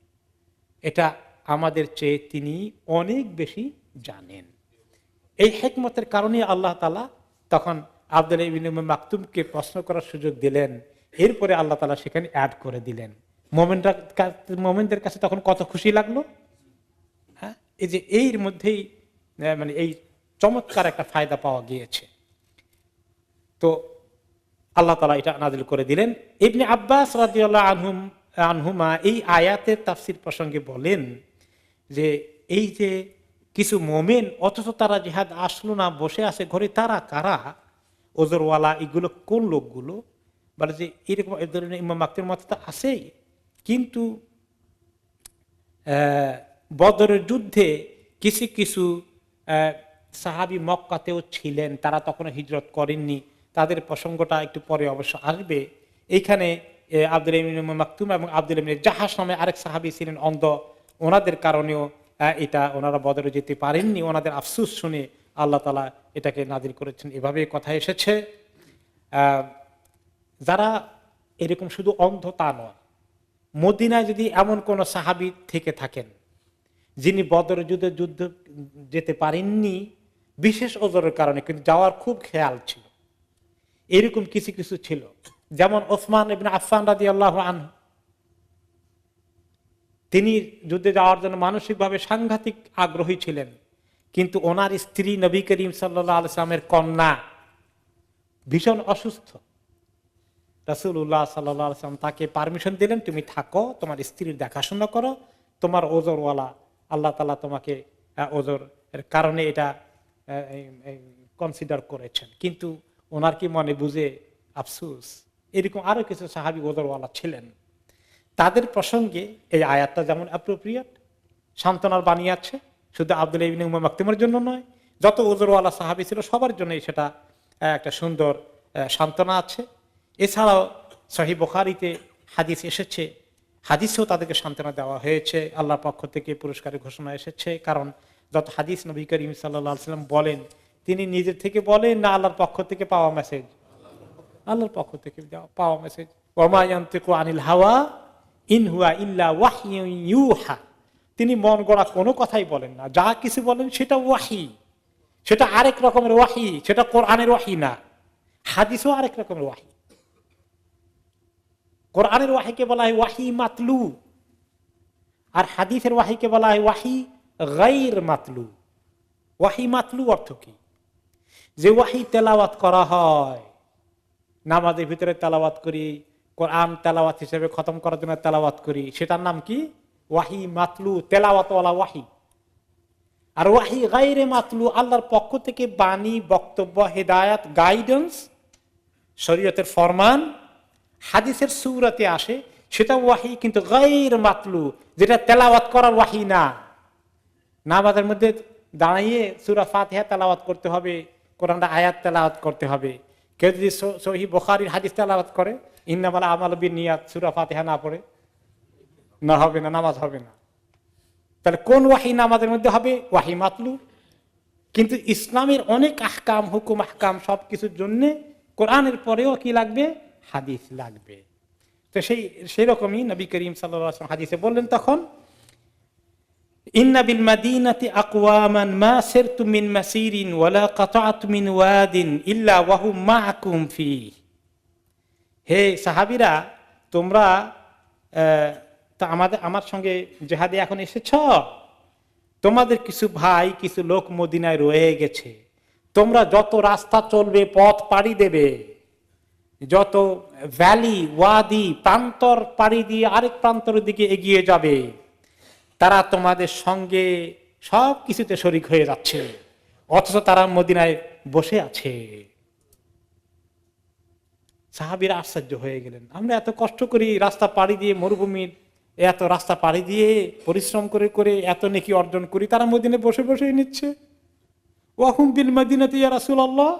এটা আমাদের চেয়ে তিনি অনেক বেশি জানেন। এই হিকমতের কারণে আল্লাহ তাআলা তখন আব্দুল্লাহ ইবনে উম্মে মাকতুমকে প্রশ্ন করার সুযোগ দিলেন, এরপরে আল্লাহ তাআলা সেখানে অ্যাড করে দিলেন। মোমেনদের কাছে তখন কত খুশি লাগলো। হ্যাঁ, এই যে এর মধ্যেই মানে এই চমৎকার একটা ফায়দা পাওয়া গিয়েছে। তো আল্লাহ তাআলা এটা নাযিল করে দিলেন। ইবনে আব্বাস রাদিয়াল্লাহু আনহুমা এই আয়াতের তাফসীর প্রসঙ্গে বলেন যে এই যে কিছু মোমেন অথচ তারা জিহাদ আসলো না, বসে আছে ঘরে, তারা কারা? ওজরওয়ালা এগুলো কোন লোকগুলো? বলে যে এরকম এই ধরনের ইমাম মাকতুমের মত তো আছেই, কিন্তু বদরের যুদ্ধে কিছু কিছু সাহাবী মক্কাতেও ছিলেন, তারা তখন হিজরত করেননি, তাদের প্রসঙ্গটা একটু পরে অবশ্য আসবে। এইখানে আব্দুল্লাহ ইবনে মাকতুম এবং আব্দুল্লাহ ইবনে জাহাশ নামে আরেক সাহাবী ছিলেন অন্ধ, ওনাদের কারণেও এটা ওনারা বদরে যেতে পারেননি। ওনাদের আফসোস শুনে আল্লাহ তাআলা এটাকে নাজিল করেছেন। এভাবে কথা এসেছে। যারা এরকম শুধু অন্ধ তা নয়, মদিনায় যদি এমন কোন সাহাবী থেকে থাকেন যিনি বদর যুদ্ধ যেতে পারেননি বিশেষ ওজরের কারণে, কিন্তু যাওয়ার খুব খেয়াল ছিল, এরকম কিছু কিছু ছিল। যেমন ওসমান ইবনে আফফান রাদিয়াল্লাহু আনহু, তিনি যুদ্ধে যাওয়ার জন্য মানসিকভাবে সাংঘাতিক আগ্রহী ছিলেন, কিন্তু ওনার স্ত্রী নবী করিম সাল্লাল্লাহু আলাইহি ওয়াসাল্লামের কন্যা ভীষণ অসুস্থ। রাসূলুল্লাহ সাল্লাল্লাহু আলাইহি ওয়াসাল্লাম তাকে পারমিশন দিলেন, তুমি থাকো, তোমার স্ত্রীর দেখাশোনা করো, তোমার ওজরওয়ালা আল্লাহ তাআলা তোমাকে ওজর এর কারণে এটা কনসিডার করেছেন। কিন্তু ওনার কি মনে বুঝে আফসোস। এরকম আরো কিছু সাহাবী ওজরওয়ালা ছিলেন, তাদের প্রসঙ্গে এই আয়াতটা যেমন অ্যাপ্রোপ্রিয়েট, সান্ত্বনার বাণী আছে, শুধু আব্দুল্লাহ ইবনে উম্মে মাকতুমের জন্য নয়, যত ওজরওয়ালা সাহাবী ছিল সবার জন্যই সেটা একটা সুন্দর সান্ত্বনা আছে। এছাড়াও সহিহ বুখারীতে হাদিস এসেছে, হাদিসেও তাদেরকে সান্ত্বনা দেওয়া হয়েছে, আল্লাহর পক্ষ থেকে পুরস্কারের ঘোষণা এসেছে। কারণ যত হাদিস নবী করিম সাল্লাল্লাহু আলাইহি ওয়াসাল্লাম বলেন, তিনি নিজের থেকে বলেন না আল্লাহর পক্ষ থেকে পাওয়া মেসেজ? আল্লাহর পক্ষ থেকে পাওয়া মেসেজ। ওমা ইয়ানতিকু আনিল হাওয়া ইন হুয়া ইল্লা ওয়াহয়ুন ইউহা। তিনি মন গড়া কোনো কথাই বলেন না, যা কিছু বলেন সেটা ওয়াহি, সেটা আরেক রকমের ওয়াহি, সেটা কোরআনের ওয়াহি না। হাদিসও আরেক রকমের ওয়াহি। কোরআনের ওয়াহিকে বলা হয় ওয়াহি মাতলু, আর হাদিসের ওয়াহিকে বলা হয় ওয়াহি গায়র মাতলু। ওয়াহি মাতলু অর্থ কি? যে ওয়াহি তেলাওয়াত করা হয়, নামাজের ভিতরে তেলাওয়াত করি, কোরআন তেলাওয়াত হিসেবে খতম করার জন্য তেলাওয়াত করি, সেটার নাম কি? ওয়াহি মাতলু, তেলাওয়াতওয়ালা ওয়াহি। আর ওয়াহি গায়রে মাতলু, আল্লাহর পক্ষ থেকে বাণী, বক্তব্য, হেদায়াত, গাইডেন্স, শরীয়তের ফরমান হাদিসের সূরাতে আসে, সেটা ওয়াহি, কিন্তু গায়র মাতলু, যেটা তেলাওয়াত করার ওয়াহি না। নামাজের মধ্যে দাঁড়িয়ে সূরা ফাতিহা তেলাওয়াত করতে হবে, কোরআনটা আয়াত তেলাওয়াত করতে হবে। কেউ যদি সহিহ বুখারীর হাদিস তেলাওয়াত করে, ইন্নামাল আমালু বিন্নিয়াত, সূরা ফাতিহা না পড়ে না হবে না, নামাজ হবে না। তাহলে কোন ওয়াহি নামাজের মধ্যে হবে? ওয়াহি মাতলু। কিন্তু ইসলামের অনেক আহকাম, হুকুম আহকাম সবকিছুর জন্য কোরআনের পরেও কি লাগবে? হাদিস লাগবে। তো সেই রকমই নবী করিম সাল্লাল্লাহু আলাইহি ওয়াসাল্লাম হাদিসে বললেন তখন, ইন্না বিল মাদিনাতি আকওয়ামান মা সিরতু মিন মাসিরিন ওয়ালা কাতাআতু মিন ওয়াদিন ইল্লা ওয়া হুম মাআকুম ফি। হে সাহাবীরা, তোমরা তা আমার সঙ্গে জিহাদে এখন এসেছ, তোমাদের কিছু ভাই, কিছু লোক মদিনায় রয়ে গেছে, তোমরা যত রাস্তা চলবে, পথ পাড়ি দেবে, যত ভ্যালি, ওয়াদি, প্রান্তর পাড়ি দিয়ে আরেক প্রান্তরের দিকে এগিয়ে যাবে, তারা তোমাদের সঙ্গে সব কিছুতে শরীক হয়ে যাচ্ছে, অথচ তারা মদিনায় বসে আছে। সাহাবীরা আশ্চর্য হয়ে গেলেন, আমরা এত কষ্ট করি রাস্তা পাড়ি দিয়ে, মরুভূমির এত রাস্তা পাড়ি দিয়ে পরিশ্রম করে করে এত নেকি অর্জন করি, তারা মদিনায় বসে বসে নিচ্ছে। ওয়াহুম বিল মাদিনাতি ইয়া রাসূলুল্লাহ,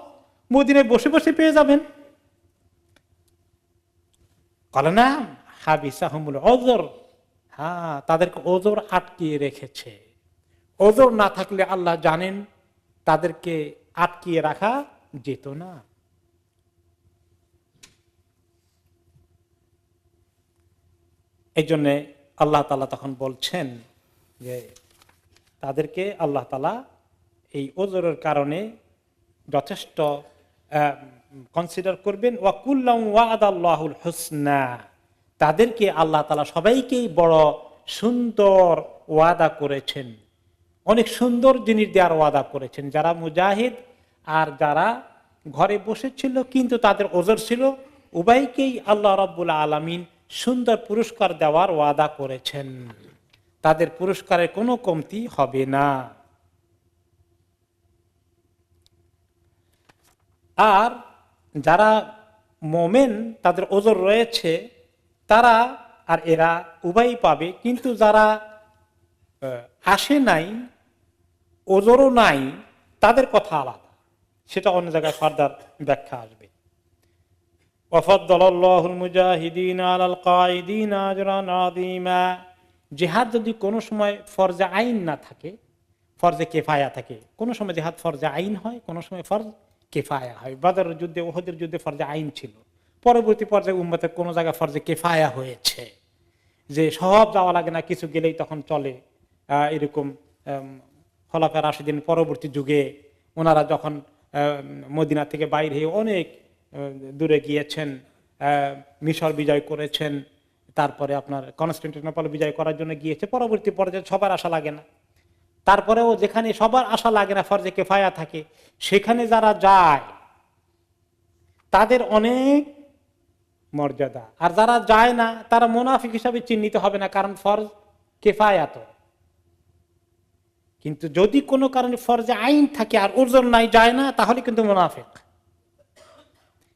মদিনায় বসে বসে পেয়ে যাবেন। বলে না, হাবিসাহুমুল উযর, হ্যাঁ, তাদেরকে ওজর আটকিয়ে রেখেছে। ওজর না থাকলে আল্লাহ জানেন তাদেরকে আটকিয়ে রাখা যেত না। এই জন্যে আল্লাহ তাআলা তখন বলছেন যে তাদেরকে আল্লাহ তাআলা এই ওজরের কারণে যথেষ্ট কনসিডার করবেন। ওয়া কুল্লাম ওয়াদাল্লাহুল হুসনা, তাদেরকে আল্লাহ তাআলা সবাইকেই বড় সুন্দর ওয়াদা করেছেন, অনেক সুন্দর জিনিস দেওয়ার ওয়াদা করেছেন। যারা মুজাহিদ আর যারা ঘরে বসেছিল কিন্তু তাদের ওজর ছিল, উভয়কেই আল্লাহ রাব্বুল আলামিন সুন্দর পুরস্কার দেওয়ার ওয়াদা করেছেন, তাদের পুরস্কারের কোনো কমতি হবে না। আর যারা মোমেন, তাদের ওজর রয়েছে, তারা আর এরা উভয়ই পাবে। কিন্তু যারা আসে নাই, ওজরও নাই, তাদের কথা আলাদা, সেটা অন্য জায়গায় ফার্দার ব্যাখ্যা আসবে। ওয়াফাদ্দালাল্লাহুল মুজাহিদিনা আলাল কাঈদিনা আজরান আযীমা। জিহাদ যদি কোনো সময় ফরজে আইন না থাকে, ফরজে কিফায়া থাকে, কোনো সময় জিহাদ ফরজে আইন হয়, কোনো সময় ফরজ কিফায়া হয়। বদরের যুদ্ধে, উহুদের যুদ্ধে ফরজে আইন ছিল, পরবর্তী পর্যায়ে উম্মতের কোনো জায়গায় ফরজে কিফায়া হয়েছে, যে সব যাওয়া লাগে না, কিছু গেলেই তখন চলে। এরকম খোলাফায়ে রাশিদিন পরবর্তী যুগে ওনারা যখন মদিনা থেকে বাইরে হয়ে অনেক দূরে গিয়েছেন, মিশর বিজয় করেছেন, তারপরে আপনার কনস্টান্টিনোপল বিজয় করার জন্য গিয়েছে, পরবর্তী পর্যায়ে সবার আশা লাগে না। তারপরেও যেখানে সবার আশা লাগে না, ফরজে কিফায়া থাকে, সেখানে যারা যায় তাদের অনেক মর্যাদা। আর যারা যায় না তারা মুনাফিক হিসাবে চিহ্নিত হবে না, কারণ ফরজ কিফায়া তো। কিন্তু যদি কোনো কারণে ফরজে আইন থাকে আর ওজন নাই, যায় না, তাহলে কিন্তু মুনাফিক।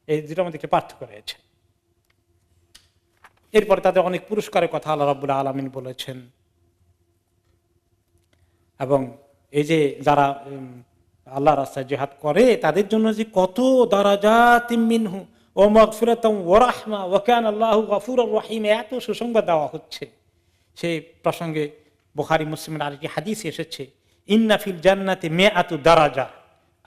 এই দুটোর মধ্যে একটা পার্থক্য রয়েছে। এরপরে তাদের অনেক পুরস্কারের কথা আল্লাহ রাব্বুল আলামিন বলেছেন। এবং এই যে যারা আল্লাহর রাস্তায় জিহাদ করে তাদের জন্য যে কত দারাজাতিম মিনহু ওয়া মাগফিরাতাম ওয়া রাহমা ওয়া কানা আল্লাহু গফুরুর রহিম, এত সুসংবাদ দেওয়া হচ্ছে। সেই প্রসঙ্গে বুখারী মুসলিমের আরেকটি হাদিস এসেছে, ইন্না ফিল জান্নাতি মিআতু দারাজা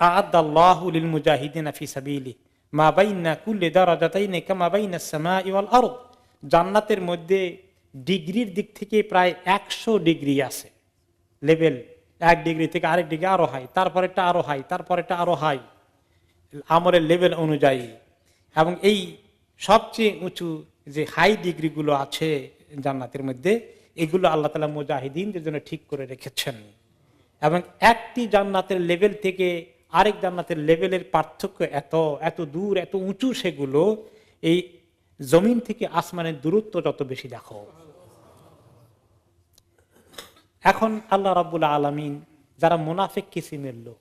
আ'আদাল্লাহু লিল মুজাহিদিনা ফি সাবিলিহি মা বাইনা কুল্লি দারাজাতাইনি কামা বাইনাস সামাই ওয়াল আরদ। জান্নাতের মধ্যে ডিগ্রির দিক থেকে প্রায় 100 ডিগ্রি আছে, লেভেল। 1 ডিগ্রি থেকে আরেক ডিগ্রি আরো হাই, তারপরেরটা আরো হাই, তারপরেরটা আরো হাই, আমলের লেভেল অনুযায়ী। এবং এই সবচেয়ে উঁচু যে হাই ডিগ্রিগুলো আছে জান্নাতের মধ্যে, এগুলো আল্লাহ তাআলা মুজাহিদিনদের জন্য ঠিক করে রেখেছেন। এবং একটি জান্নাতের লেভেল থেকে আরেক জান্নাতের লেভেলের পার্থক্য এত এত দূর, এত উঁচু, সেগুলো এই জমিন থেকে আসমানের দূরত্ব যত বেশি দেখো। এখন আল্লাহ রাব্বুল আলামিন যারা মুনাফিক কিসিমের লোক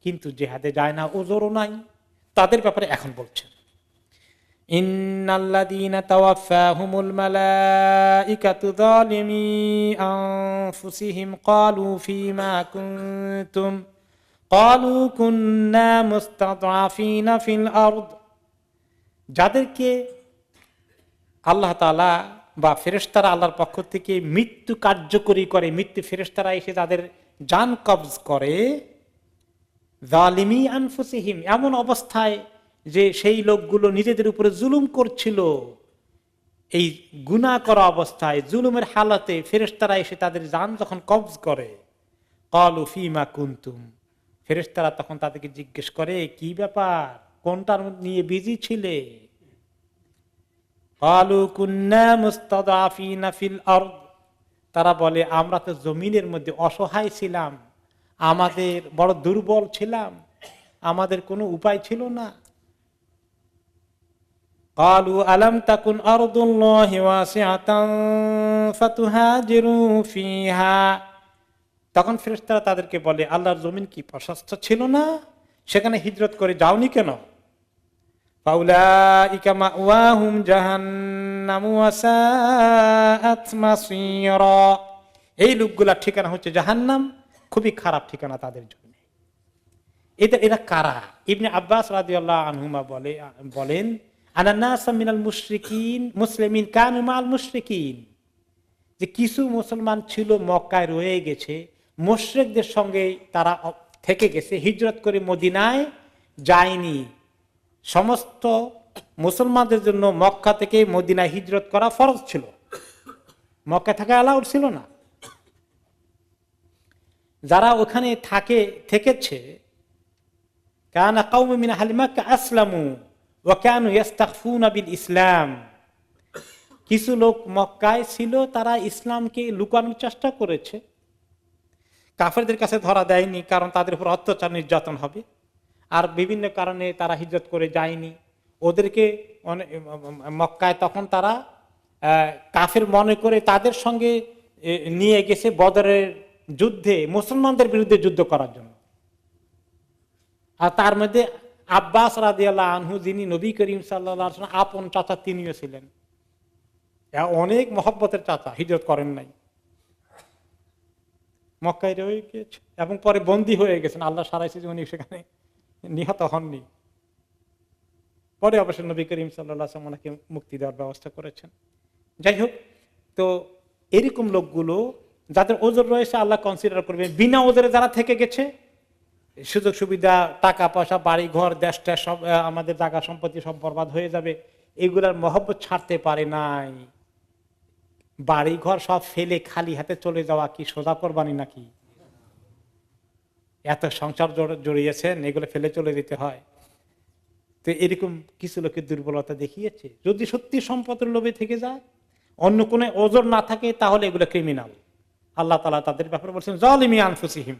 কিন্তু জিহাদে যায় না, ওজরও নাই, তাদের ব্যাপারে এখন বলছেন, ইন্নাল্লাযীনা তাওয়াফাহুমুল মালাইকাতু যালিমি আনফুসিহিম ক্বালু ফীমা কুনতুম ক্বালু কুন্না মুস্তাদআফিনা ফিল আরদ। যাদেরকে আল্লাহ তাআলা বা ফেরেশতারা আল্লাহর পক্ষ থেকে মৃত্যু কার্যকরী করে, মৃত্যু ফেরেশতারা এসে তাদের জান কবজ করে, যালিমি আনফুসিহিম, এমন অবস্থায় যে সেই লোকগুলো নিজেদের উপরে জুলুম করছিল, এই গুনাহ করা অবস্থায়, জুলুমের হালাতে ফেরেশতারা এসে তাদের জান যখন কবজ করে, ক্বালু ফীমা কুনতুম, ফেরেশতারা তখন তাদেরকে জিজ্ঞেস করে, কি ব্যাপার, কোনটার নিয়ে বিজি ছিলে? ক্বালু কুন্না মুস্তাদআফিনা ফিল আরদ, তারা বলে আমরা তো জমিনের মধ্যে অসহায় ছিলাম, আমাদের বড় দুর্বল ছিলাম, আমাদের কোনো উপায় ছিল না। ক্বালু আলাম তাকুন আরদুল্লাহি ওয়াসিআতান ফাতুহাজিরু ফিহা, তখন ফেরেশতারা তাদেরকে বলে আল্লাহর জমিন কি প্রশস্ত ছিল না, সেখানে হিজরত করে যাওনি কেন? ফাউলাইকা মাওয়াহুম জাহান্নামু ওয়া সাআত মাসীরা, এই লোকগুলার ঠিকানা হচ্ছে জাহান্নাম, খুবই খারাপ ঠিকানা তাদের জন্য। এরা কারা? ইবনে আব্বাস রাদিয়াল্লাহু আনহুমা বলেন আনান্নাস মিনাল মুশরিকিন মুসলিমিন কানু মাল মুশরিকিন, যে কিছু মুসলমান ছিল মক্কায় রয়ে গেছে, মুশরিকদের সঙ্গে তারা থেকে গেছে, হিজরত করে মদিনায় যায়নি। সমস্ত মুসলমানদের জন্য মক্কা থেকে মদিনায় হিজরত করা ফরজ ছিল, মক্কা থাকা অ্যালাউড ছিল না। যারা ওখানে থেকেছে, কানা কওমুম মিন আহলি মক্কা আসলামু ওয়া কানু ইস্তাখফুনা বিল ইসলাম, কিছু লোক মক্কায় ছিল, তারা ইসলামকে লুকানোর চেষ্টা করেছে, কাফেরদের কাছে ধরা দেয়নি, কারণ তাদের উপর অত্যাচার নির্যাতন হবে। আর বিভিন্ন কারণে তারা হিজরত করে যায়নি। ওদেরকে মক্কায় তখন তারা কাফের মনে করে তাদের সঙ্গে নিয়ে গেছে বদরের যুদ্ধে, মুসলমানদের বিরুদ্ধে যুদ্ধ করার জন্য। আর তার মধ্যে আব্বাস রাদিয়াল্লাহু আনহু, যিনি নবী করিম সাল্লাল্লাহু আলাইহি ওয়াসাল্লাম আপন চাচা, তিনিও ছিলেন। অনেক মহব্বতের চাচা, হিজরত করেন নাই, মক্কায় রয়ে গিয়েছে এবং পরে বন্দী হয়ে গেছেন। আল্লাহ সারাইছে যে উনি সেখানে নিহত হননি। পরে অবশ্য নবী করিম সাল্লাল্লাহু আলাইহি ওয়াসাল্লাম ওনাকে মুক্তি দেওয়ার ব্যবস্থা করেছেন। যাই হোক, তো এরকম লোকগুলো যাদের ওজর রয়েছে আল্লাহ কনসিডার করবেন। বিনা ওজরে যারা থেকে গেছে, সুযোগ সুবিধা, টাকা পয়সা, বাড়ি ঘর, দেশটা সব, আমাদের জায়গা সম্পত্তি সব বরবাদ হয়ে যাবে, এগুলার মহব্বত ছাড়তে পারে নাই। বাড়ি ঘর সব ফেলে খালি হাতে চলে যাওয়া কি সোজা কোরবানি নাকি? এত সংসার জড়িয়েছেন, এগুলো ফেলে চলে যেতে হয়। তো এরকম কিছু লোকের দুর্বলতা দেখিয়েছে। যদি সত্যি সম্পদের লোভে থেকে যায়, অন্য কোনো ওজর না থাকে, তাহলে এগুলো ক্রিমিনাল। আল্লাহ তাআলা তাদের ব্যাপারে বলছেন যালিমি আনফুসিহিম,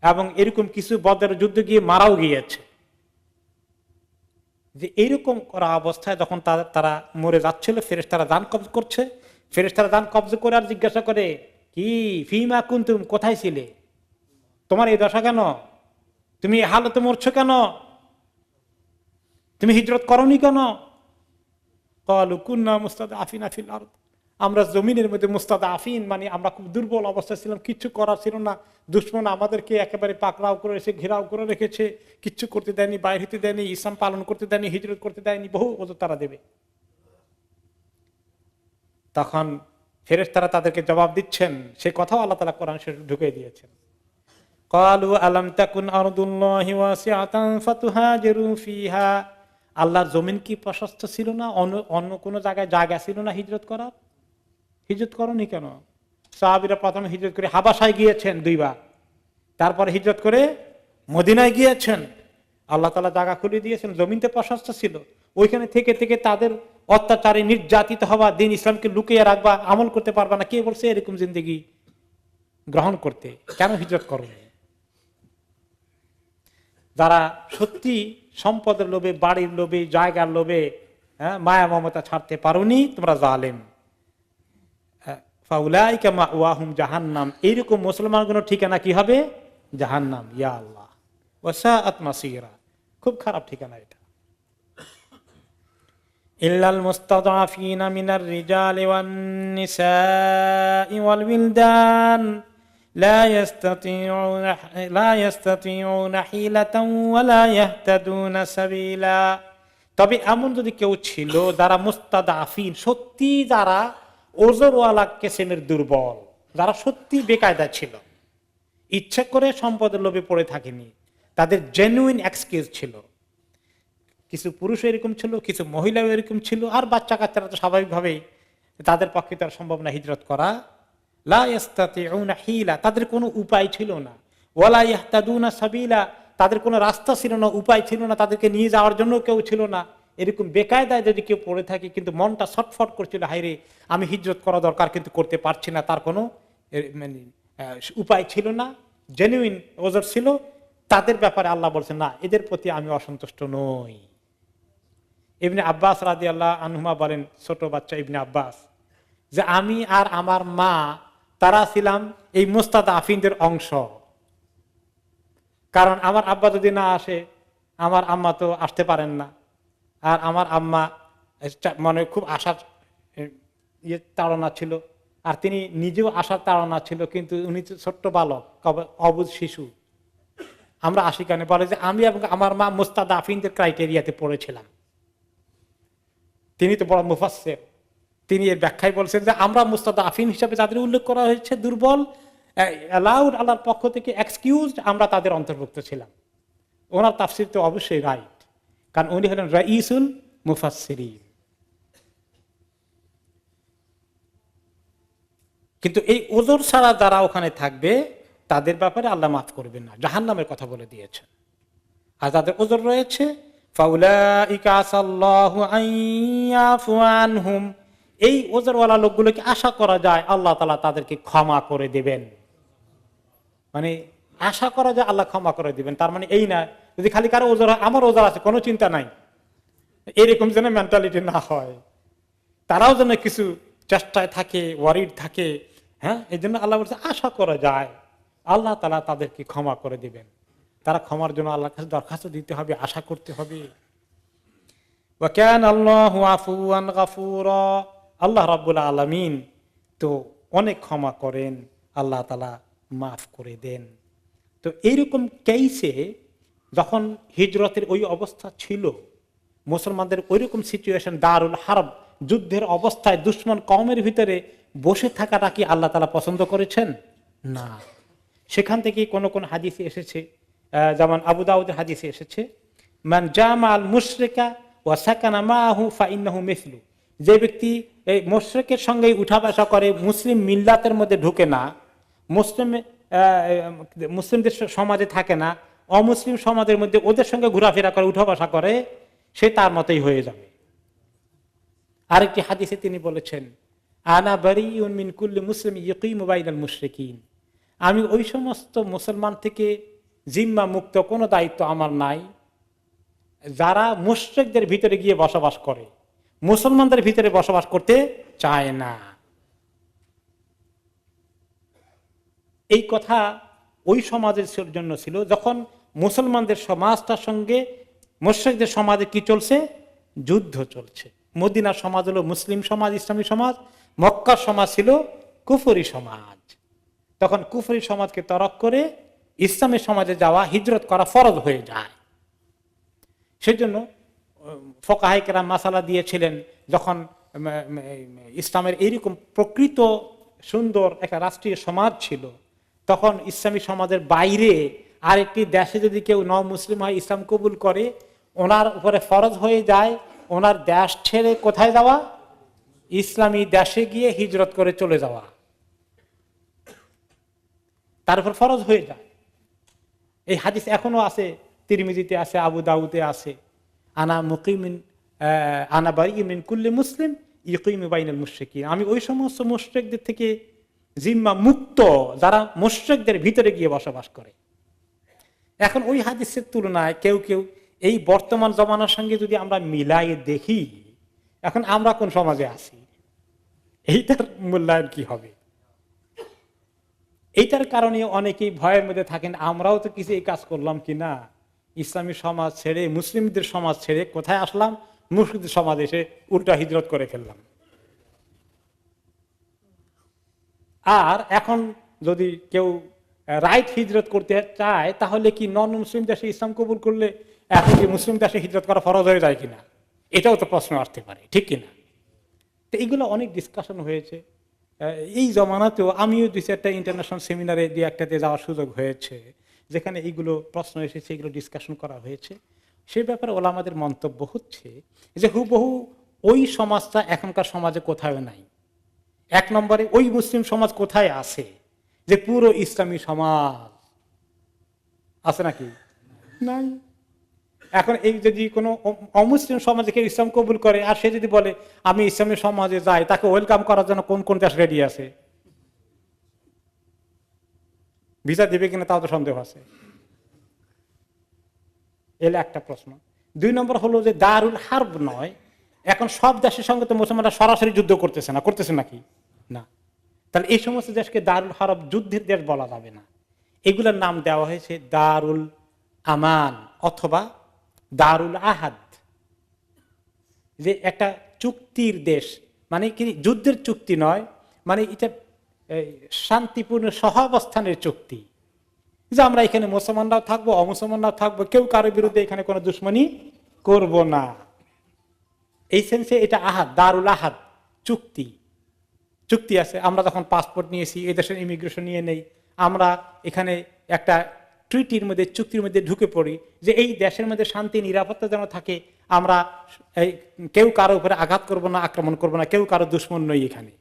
এবং এরকম কিছু বদরের যুদ্ধে গিয়ে মারাও গিয়েছে। যে এইরকম করা অবস্থায় যখন তারা মরে যাচ্ছিল, ফেরেশতারা দান কবজ করছে, ফেরেশতারা দান কবজ করে আর জিজ্ঞাসা করে, কি ফিমা কুনতুম, কোথায় ছিলে, তোমার এই দশা কেন, তুমি এই হালতে মরছো কেন, তুমি হিজরত করনি কেন? ক্বালু কুন্না মুস্তাদআফিনা ফিল আরদ, আমরা জমিনের মধ্যে মুস্তাদআফিন, মানে আমরা খুব দুর্বল অবস্থায় ছিলাম, কিচ্ছু করার ছিল না, দুশমন আমাদেরকে একেবারে পাকড়াও করে এসে ঘেরাও করে রেখেছে, কিচ্ছু করতে দেয়নি, বাইরে হতে দেয়নি, ইসলাম পালন করতে দেয়নি, হিজরত করতে দেয়নি, বহু ওজর তারা দেবে। তখন ফেরেশতারা তাদেরকে জবাব দিচ্ছেন, সে কথাও আল্লাহ তাআলা কোরআন শরীফে ঢুকিয়ে দিয়েছেন। ক্বালু আলাম তাকুন আরদুল্লাহি ওয়াসিআতান ফাতুহাজিরু ফিহা, আল্লাহর জমিন কি প্রশস্ত ছিল না, অন্য কোন জায়গায় জায়গা ছিল না হিজরত করার? হিজরত করনি কেন? সাহাবীরা প্রথমে হিজরত করে হাবাসায় গিয়েছেন 2 বার, তারপরে হিজরত করে মদিনায় গিয়েছেন। আল্লাহ তাআলা জায়গা খুলে দিয়েছেন, জমিনতে প্রশস্ত ছিল, ওইখানে থেকে থেকে তাদের অত্যাচারে নির্যাতিত হওয়া, দিন ইসলামকে লুকিয়ে রাখবা, আমল করতে পারবা না, কে বলছে এরকম জিন্দেগি গ্রহণ করতে? কেন হিজরত করনি? যারা সত্যি সম্পদের লোভে, বাড়ির লোভে, জায়গার লোভে, মায়া মমতা ছাড়তে পারোনি, তোমরা জালেম। ফাউলাইকা মাওয়াহুম জাহান্নাম, এইরকম মুসলমানগুলো ঠিকানা কি হবে? জাহান্নাম। ইয়া আল্লাহ, ওয়াসাআত মাসীরা, খুব খারাপ ঠিকানা এটা। ইল্লাল মুস্তাদআফিনা মিনার রিজালি ওয়ান নিসাই ওয়াল বিলদান لا يستطيعون حيلة ولا يهتدون سبيلا। তবে এমন যদি কেউ ছিল যারা মুস্তাদআফিন, সত্যি যারা ওজরওয়ালা কিসমের দুর্বল, যারা সত্যি বেকায়দা ছিল, ইচ্ছা করে সম্পদের লোভে পড়ে থাকেনি, তাদের জেনুইন এক্সকিউজ ছিল। কিছু পুরুষ এরকম ছিল, কিছু মহিলাও এরকম ছিল, আর বাচ্চা কাচ্চারা তো স্বাভাবিকভাবেই তাদের পক্ষে তার সম্ভব না হিজরত করা। লা ইস্তাতিউনা হিলা, তাদের কোনো উপায় ছিল না। ওয়ালা ইয়াহতাদুনা সাবিলা, তাদের কোনো রাস্তা ছিল না, উপায় ছিল না, তাদেরকে নিয়ে যাওয়ার জন্য কেউ ছিল না। এরকম বেকায়দায় যদি কেউ পড়ে থাকে, কিন্তু মনটা ছটফট করছিল, হায়রে আমি হিজরত করা দরকার কিন্তু করতে পারছি না, তার কোনো মানে উপায় ছিল না, জেনুইন ওজর ছিল, তাদের ব্যাপারে আল্লাহ বলছেন না, এদের প্রতি আমি অসন্তুষ্ট নই। ইবনে আব্বাস রাদিয়াল্লাহু আনহুমা বলেন, ছোট বাচ্চা ইবনে আব্বাস, যে আমি আর আমার মা তারা ছিলাম এই মুস্তাদআফিনদের অংশ। কারণ আমার আব্বা যদি না আসে, আমার আম্মা তো আসতে পারেন না, আর আমার আম্মা মানে খুব আশার তাড়না ছিল, আর তিনি নিজেও আশার তাড়না ছিল, কিন্তু উনি ছোট্ট বালক, অবুঝ শিশু। আমরা আশিকানে বলে যে আমি এবং আমার মা মুস্তাদআফিনদের ক্রাইটেরিয়াতে পড়েছিলাম। তিনি তো বড় মুফাসসির, তিনি এর ব্যাখ্যায় বলছেন যে আমরা মুস্তাদআফিন হিসাবে যাদের উল্লেখ করা হয়েছে, দুর্বল, অ্যালাউড আল্লাহর পক্ষ থেকে এক্সকিউজড, আমরা তাদের অন্তর্ভুক্ত ছিলাম। ওনার তাফসীর তো অবশ্যই রাইট, কারণ উনি হলেন রাইসুল মুফাসসিরিন। কিন্তু এই ওজর ছাড়া যারা ওখানে থাকবে, তাদের ব্যাপারে আল্লাহ মাফ করবেন না, জাহান্নামের কথা বলে দিয়েছেন। আর যাদের ওজর রয়েছে, ফাউলাইকা আসাল্লাহু আন ইয়াফু আনহুম, এই ওজরওয়ালা লোকগুলোকে আশা করা যায় আল্লাহ তাআলা তাদেরকে ক্ষমা করে দেবেন। মানে আশা করা যায় আল্লাহ ক্ষমা করে দিবেন, তার মানে এই না যদি খালি কারো ওজর হয়, আমার ওজর আছে কোনো চিন্তা নাই, এরকম যেন মেন্টালিটি না হয়। তারাও যেন কিছু চেষ্টায় থাকে, ওয়ারিড থাকে। এই জন্য আল্লাহ বলছে আশা করা যায় আল্লাহ তাআলা তাদেরকে ক্ষমা করে দিবেন। তারা ক্ষমার জন্য আল্লাহর কাছে দরখাস্ত দিতে হবে, আশা করতে হবে। ওয়া কানা আল্লাহু আফুওয়ান গাফুরা, আল্লাহ রাব্বুল আলামিন তো অনেক ক্ষমা করেন, আল্লাহ তাআলা মাফ করে দেন। তো এইরকম কেসে যখন হিজরতের ওই অবস্থা ছিল, মুসলমানদের ওইরকম সিচুয়েশন, দারুল হারব, যুদ্ধের অবস্থায় দুশ্মন কওমের ভিতরে বসে থাকাটা কি আল্লাহ তাআলা পছন্দ করেছেন? না। সেখান থেকে কোন কোন হাদিসে এসেছে, যেমন আবু দাউদের হাদিসে এসেছে, মান জামাল মুশরিকা ওয়া সাকানা মাহু ফাইন্নাহু মিসলু, যে ব্যক্তি এই মুশরিকের সঙ্গে উঠা বসা করে, মুসলিম মিল্লাতের মধ্যে ঢুকে না, মুসলিমদের সমাজে থাকে না, অমুসলিম সমাজের মধ্যে ওদের সঙ্গে ঘোরাফেরা করে, উঠা বসা করে, সে তার মতোই হয়ে যাবে। আরেকটি হাদিসে তিনি বলেছেন, আনা বারিউন মিন কুল্লি মুসলিম ইয়াকিমু বাইনাল মুশরিকিন, আমি ওই সমস্ত মুসলমান থেকে জিম্মা মুক্ত, কোনো দায়িত্ব আমার নাই যারা মুশরিকদের ভিতরে গিয়ে বসবাস করে, মুসলমানদের ভিতরে বসবাস করতে চায় না। এই কথা ওই সমাজের জন্য ছিল যখন মুসলমানদের সমাজটার সঙ্গে মুশরিকদের সমাজে কি চলছে, যুদ্ধ চলছে। মদিনার সমাজ হলো মুসলিম সমাজ, ইসলামী সমাজ, মক্কার সমাজ ছিল কুফরি সমাজ। তখন কুফরি সমাজকে তরক করে ইসলামী সমাজে যাওয়া, হিজরত করা ফরজ হয়ে যায়। সেজন্য ফুকাহায়ে কেরাম মাসালা দিয়েছিলেন, যখন ইসলামের এইরকম প্রকৃত সুন্দর একটা রাষ্ট্রীয় সমাজ ছিল, তখন ইসলামী সমাজের বাইরে আরেকটি দেশে যদি কেউ মুসলিম হয়, ইসলাম কবুল করে, ওনার উপরে ফরজ হয়ে যায় ওনার দেশ ছেড়ে কোথায় যাওয়া, ইসলামী দেশে গিয়ে হিজরত করে চলে যাওয়া, তার উপর ফরজ হয়ে যায়। এই হাদিস এখনো আছে, তিরমিজিতে আছে, আবু দাউদে আছে, আনা মুকিমিন আনা বারিউম মিন কুল্লি মুসলিম ইয়াকিমু বাইনাল মুশরিকিন, আমি ওই সমস্ত মুশরিকদের থেকে জিম্মা মুক্ত যারা মুশরিকদের ভিতরে গিয়ে বসবাস করে। এখন ওই হাদিসের তুলনায় কেউ কেউ এই বর্তমান জমানার সঙ্গে যদি আমরা মিলাই দেখি, এখন আমরা কোন সমাজে আছি, এইটার মূল্যায়ন কি হবে? এইটার কারণে অনেকেই ভয়ের মধ্যে থাকেন, আমরাও তো কিছু এই কাজ করলাম কিনা, ইসলামী সমাজ ছেড়ে মুসলিমদের সমাজ ছেড়ে কোথায় আসলাম, মুশরিকদের সমাজ এসে উল্টা হিজরত করে ফেললাম। আর এখন যদি কেউ রাইট হিজরত করতে চায়, তাহলে কি নন মুসলিম দেশে ইসলাম কবুল করলে এখন কি মুসলিম দেশে হিজরত করা ফরজ হয়ে যায় কিনা, এটাও তো প্রশ্ন আসতে পারে, ঠিক কিনা? তো এইগুলো অনেক ডিসকাশন হয়েছে এই জমানাতেও। আমিও দুই চারটা ইন্টারন্যাশনাল সেমিনারে দিয়ে একটাতে যাওয়ার সুযোগ হয়েছে, যেখানে এইগুলো প্রশ্ন এসেছে, এগুলো ডিসকাশন করা হয়েছে। সেই ব্যাপারে ওলামাদের মন্তব্য হচ্ছে যে হুবহু ওই সমাজটা এখনকার সমাজে কোথাও নাই। এক নম্বরে ওই মুসলিম সমাজ কোথায় আছে যে পুরো ইসলামী সমাজ আছে নাকি? নাই। এখন এই যদি কোনো অমুসলিম সমাজে কেউ ইসলাম কবুল করে আর সে যদি বলে আমি ইসলামী সমাজে যাই, তাকে ওয়েলকাম করার জন্য কোন কোন দেশ রেডি আছে? ভিসা দিবে কিনা তাও তো সন্দেহ আছে। এলে একটা প্রশ্ন। দুই নম্বর হলো যে দারুল হারব নয়, এখন সব দেশের সঙ্গে তো মুসলমানরা সরাসরি যুদ্ধ করতেছে না, করতেছে নাকি? না। তাহলে এই সমস্ত দেশকে দারুল হারব, যুদ্ধের দেশ বলা যাবে না। এগুলোর নাম দেওয়া হয়েছে দারুল আমান অথবা দারুল আহাদ, যে একটা চুক্তির দেশ, মানে কি যুদ্ধের চুক্তি নয়, মানে এটা শান্তিপূর্ণ সহাবস্থানের চুক্তি, যে আমরা এখানে মুসলমানরাও থাকবো, অমুসলমানরাও থাকবো, কেউ কারোর বিরুদ্ধে এখানে কোনো দুশ্মনী করব না। এই সেন্সে এটা আহাদ, দারুল আহাদ, চুক্তি। চুক্তি আছে। আমরা যখন পাসপোর্ট নিয়েছি, এই দেশের ইমিগ্রেশন নিয়ে নেই, আমরা এখানে একটা ট্রিটির মধ্যে, চুক্তির মধ্যে ঢুকে পড়ি যে এই দেশের মধ্যে শান্তি নিরাপত্তা যেন থাকে, আমরা কেউ কারো উপরে আঘাত করব না, আক্রমণ করব না, কেউ কারো দুশ্মন নই, এখানে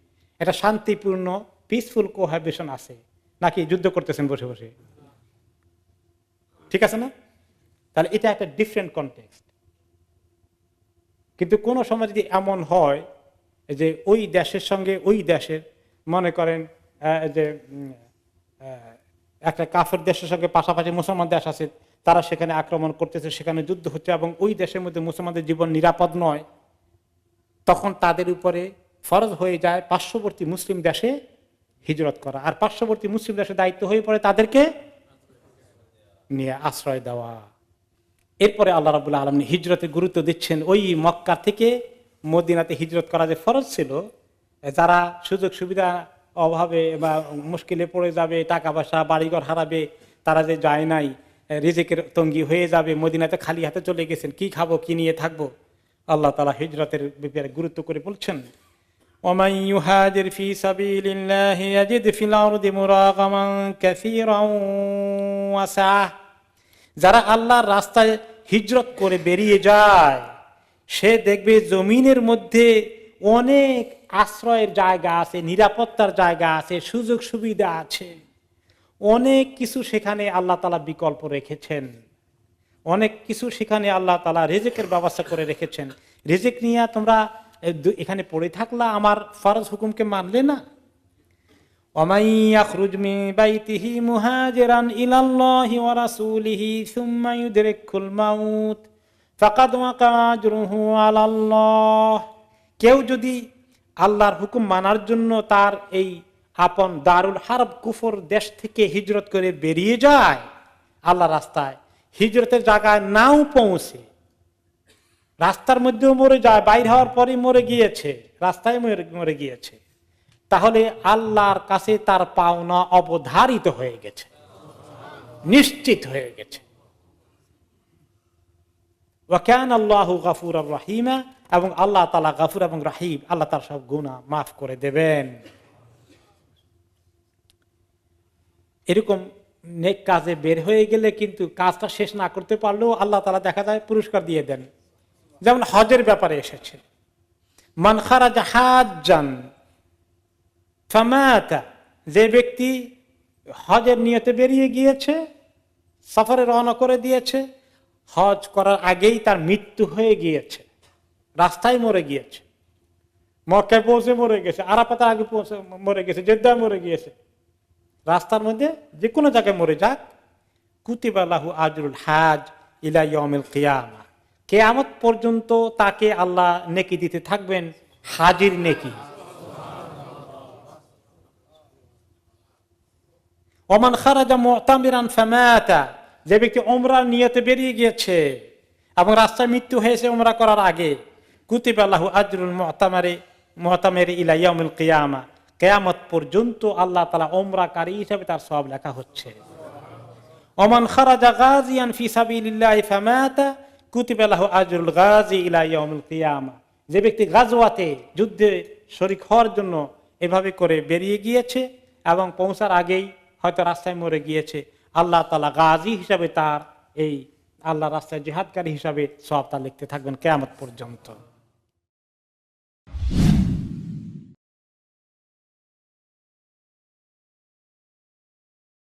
এটা শান্তিপূর্ণ পিসফুল কোহ্যাবিটেশন আছে। নাকি যুদ্ধ করতেছেন বসে বসে? ঠিক আছে না? তাহলে এটা একটা ডিফারেন্ট কনটেক্সট। কিন্তু কোন সময় যদি এমন হয় যে ওই দেশের সঙ্গে ওই দেশের, মনে করেন যে একটা কাফের দেশের সঙ্গে পাশাপাশি মুসলমান দেশ আছে, তারা সেখানে আক্রমণ করতেছে, সেখানে যুদ্ধ হচ্ছে এবং ওই দেশের মধ্যে মুসলমানদের জীবন নিরাপদ নয়, তখন তাদের উপরে ফরজ হয়ে যায় পার্শ্ববর্তী মুসলিম দেশে হিজরত করা। আর পার্শ্ববর্তী মুসলিম দেশের দায়িত্ব হয়ে পড়ে তাদেরকে নিয়ে আশ্রয় দেওয়া। এরপরে আল্লাহ রাব্বুল আলামিন হিজরতে গুরুত্ব দিচ্ছেন। ওই মক্কা থেকে মদিনাতে হিজরত করা যে ফরজ ছিল, যারা সুযোগ সুবিধা অভাবে বা মুশকিলে পড়ে যাবে, টাকা পয়সা বাড়িঘর হারাবে, তারা যে যায় নাই, রিজিকের তঙ্গি হয়ে যাবে, মদিনাতে খালি হাতে চলে গেছেন, কি খাবো, কি নিয়ে থাকবো, আল্লাহ তাআলা হিজরতের ব্যাপারে গুরুত্ব করে বলছেন, ওয়ামান ইউহাজির ফি সাবিলিল্লাহি ইয়াজিদ ফিল আরদি মুরাগামান কাসীরান ওয়া সাআহ। যারা আল্লাহর রাস্তায় হিজরত করে বেরিয়ে যায় সে দেখবে জমিনের মধ্যে অনেক আশ্রয়ের জায়গা আছে, নিরাপত্তার জায়গা আছে, সুযোগ সুবিধা আছে, অনেক কিছু সেখানে আল্লাহ তাআলা বিকল্প রেখেছেন, অনেক কিছু সেখানে আল্লাহ তাআলা রিজিকের ব্যবস্থা করে রেখেছেন। রিজিক নিয়ে তোমরা এখানে পড়ে থাকলা, আমার ফরজ হুকুমকে মানলে না। ওয়ামান ইয়াখরুজ মিন বাইতিহি মুহাজিরান ইলাল্লাহি ওয়া রাসূলিহি সুম্মা ইউদরিকুল মাউত ফাকাদ ওয়াকা আজরুহু আলাল্লাহ। কেউ যদি আল্লাহর হুকুম মানার জন্য তার এই আপন দারুল হারব কুফর দেশ থেকে হিজরত করে বেরিয়ে যায় আল্লাহর রাস্তায়, হিজরতের জায়গায় নাও পৌঁছে, রাস্তার মধ্যেও মরে যায়, বাইর হওয়ার পরই মরে গিয়েছে, রাস্তায় মরে গিয়েছে, তাহলে আল্লাহর কাছে তার পাওনা অবধারিত হয়ে গেছে, নিশ্চিত হয়ে গেছে। ওয়া কানা আল্লাহু গফুরার রহিমা, এবং আল্লাহ তাআলা গফুর এবং রহিম, আল্লাহ তার সব গুনাহ মাফ করে দেবেন। এরকম নেক কাজে বের হয়ে গেলে কিন্তু কাজটা শেষ না করতে পারলেও আল্লাহ তাআলা দেখা যায় পুরস্কার দিয়ে দেন। যেমন হজের ব্যাপারে এসেছে, মান খারাজা হাজ্জান ফামাতা, যে ব্যক্তি হজের নিয়তে বেরিয়ে গিয়েছে, সফরে রওনা করে দিয়েছে, হজ করার আগেই তার মৃত্যু হয়ে গিয়েছে, রাস্তায় মরে গিয়েছে, মক্কায় পৌঁছে মরে গেছে, আরাফাতের আগে পৌঁছে মরে গেছে, জেদ্দায় মরে গিয়েছে, রাস্তার মধ্যে যে কোনো জায়গায় মরে যাক, কুতিবা লাহু আজরুল হাজ ইলা ইয়াউমিল কিয়ামা, কিয়ামত পর্যন্ত তাকে আল্লাহ নেকি দিতে থাকবেন, হাজির নেকি। ওমান খারাজা মুতামিরান ফামাতা, যে ব্যক্তি উমরার নিয়তে বেরিয়ে গিয়েছে এবং রাস্তায় মৃত্যু হয়েছে উমরা করার আগে, কুতিবা লাহু আজরুল মুতামিরি ইলা ইয়াউমিল কিয়ামা, কিয়ামত পর্যন্ত আল্লাহ তাআলা উমরাকারী হিসেবে তার সওয়াব লেখা হচ্ছে। ওমান খারাজা গাজিয়ান ফি সাবিলিল্লাহি ফামাতা কুতিবা লাহু আজরুল গাজি ইলা ইয়াউমিল কিয়ামা, যে ব্যক্তি গাজওয়াতে যুদ্ধে শরীক হওয়ার জন্য এভাবে করে বেরিয়ে গিয়েছে এবং পৌঁছার আগেই হয়তো রাস্তায় মরে গিয়েছে, আল্লাহ তাআলা গাজী হিসাবে তার এই আল্লাহ রাস্তায় জিহাদকারী হিসাবে সওয়াব তা লিখতে থাকবেন কিয়ামত পর্যন্ত।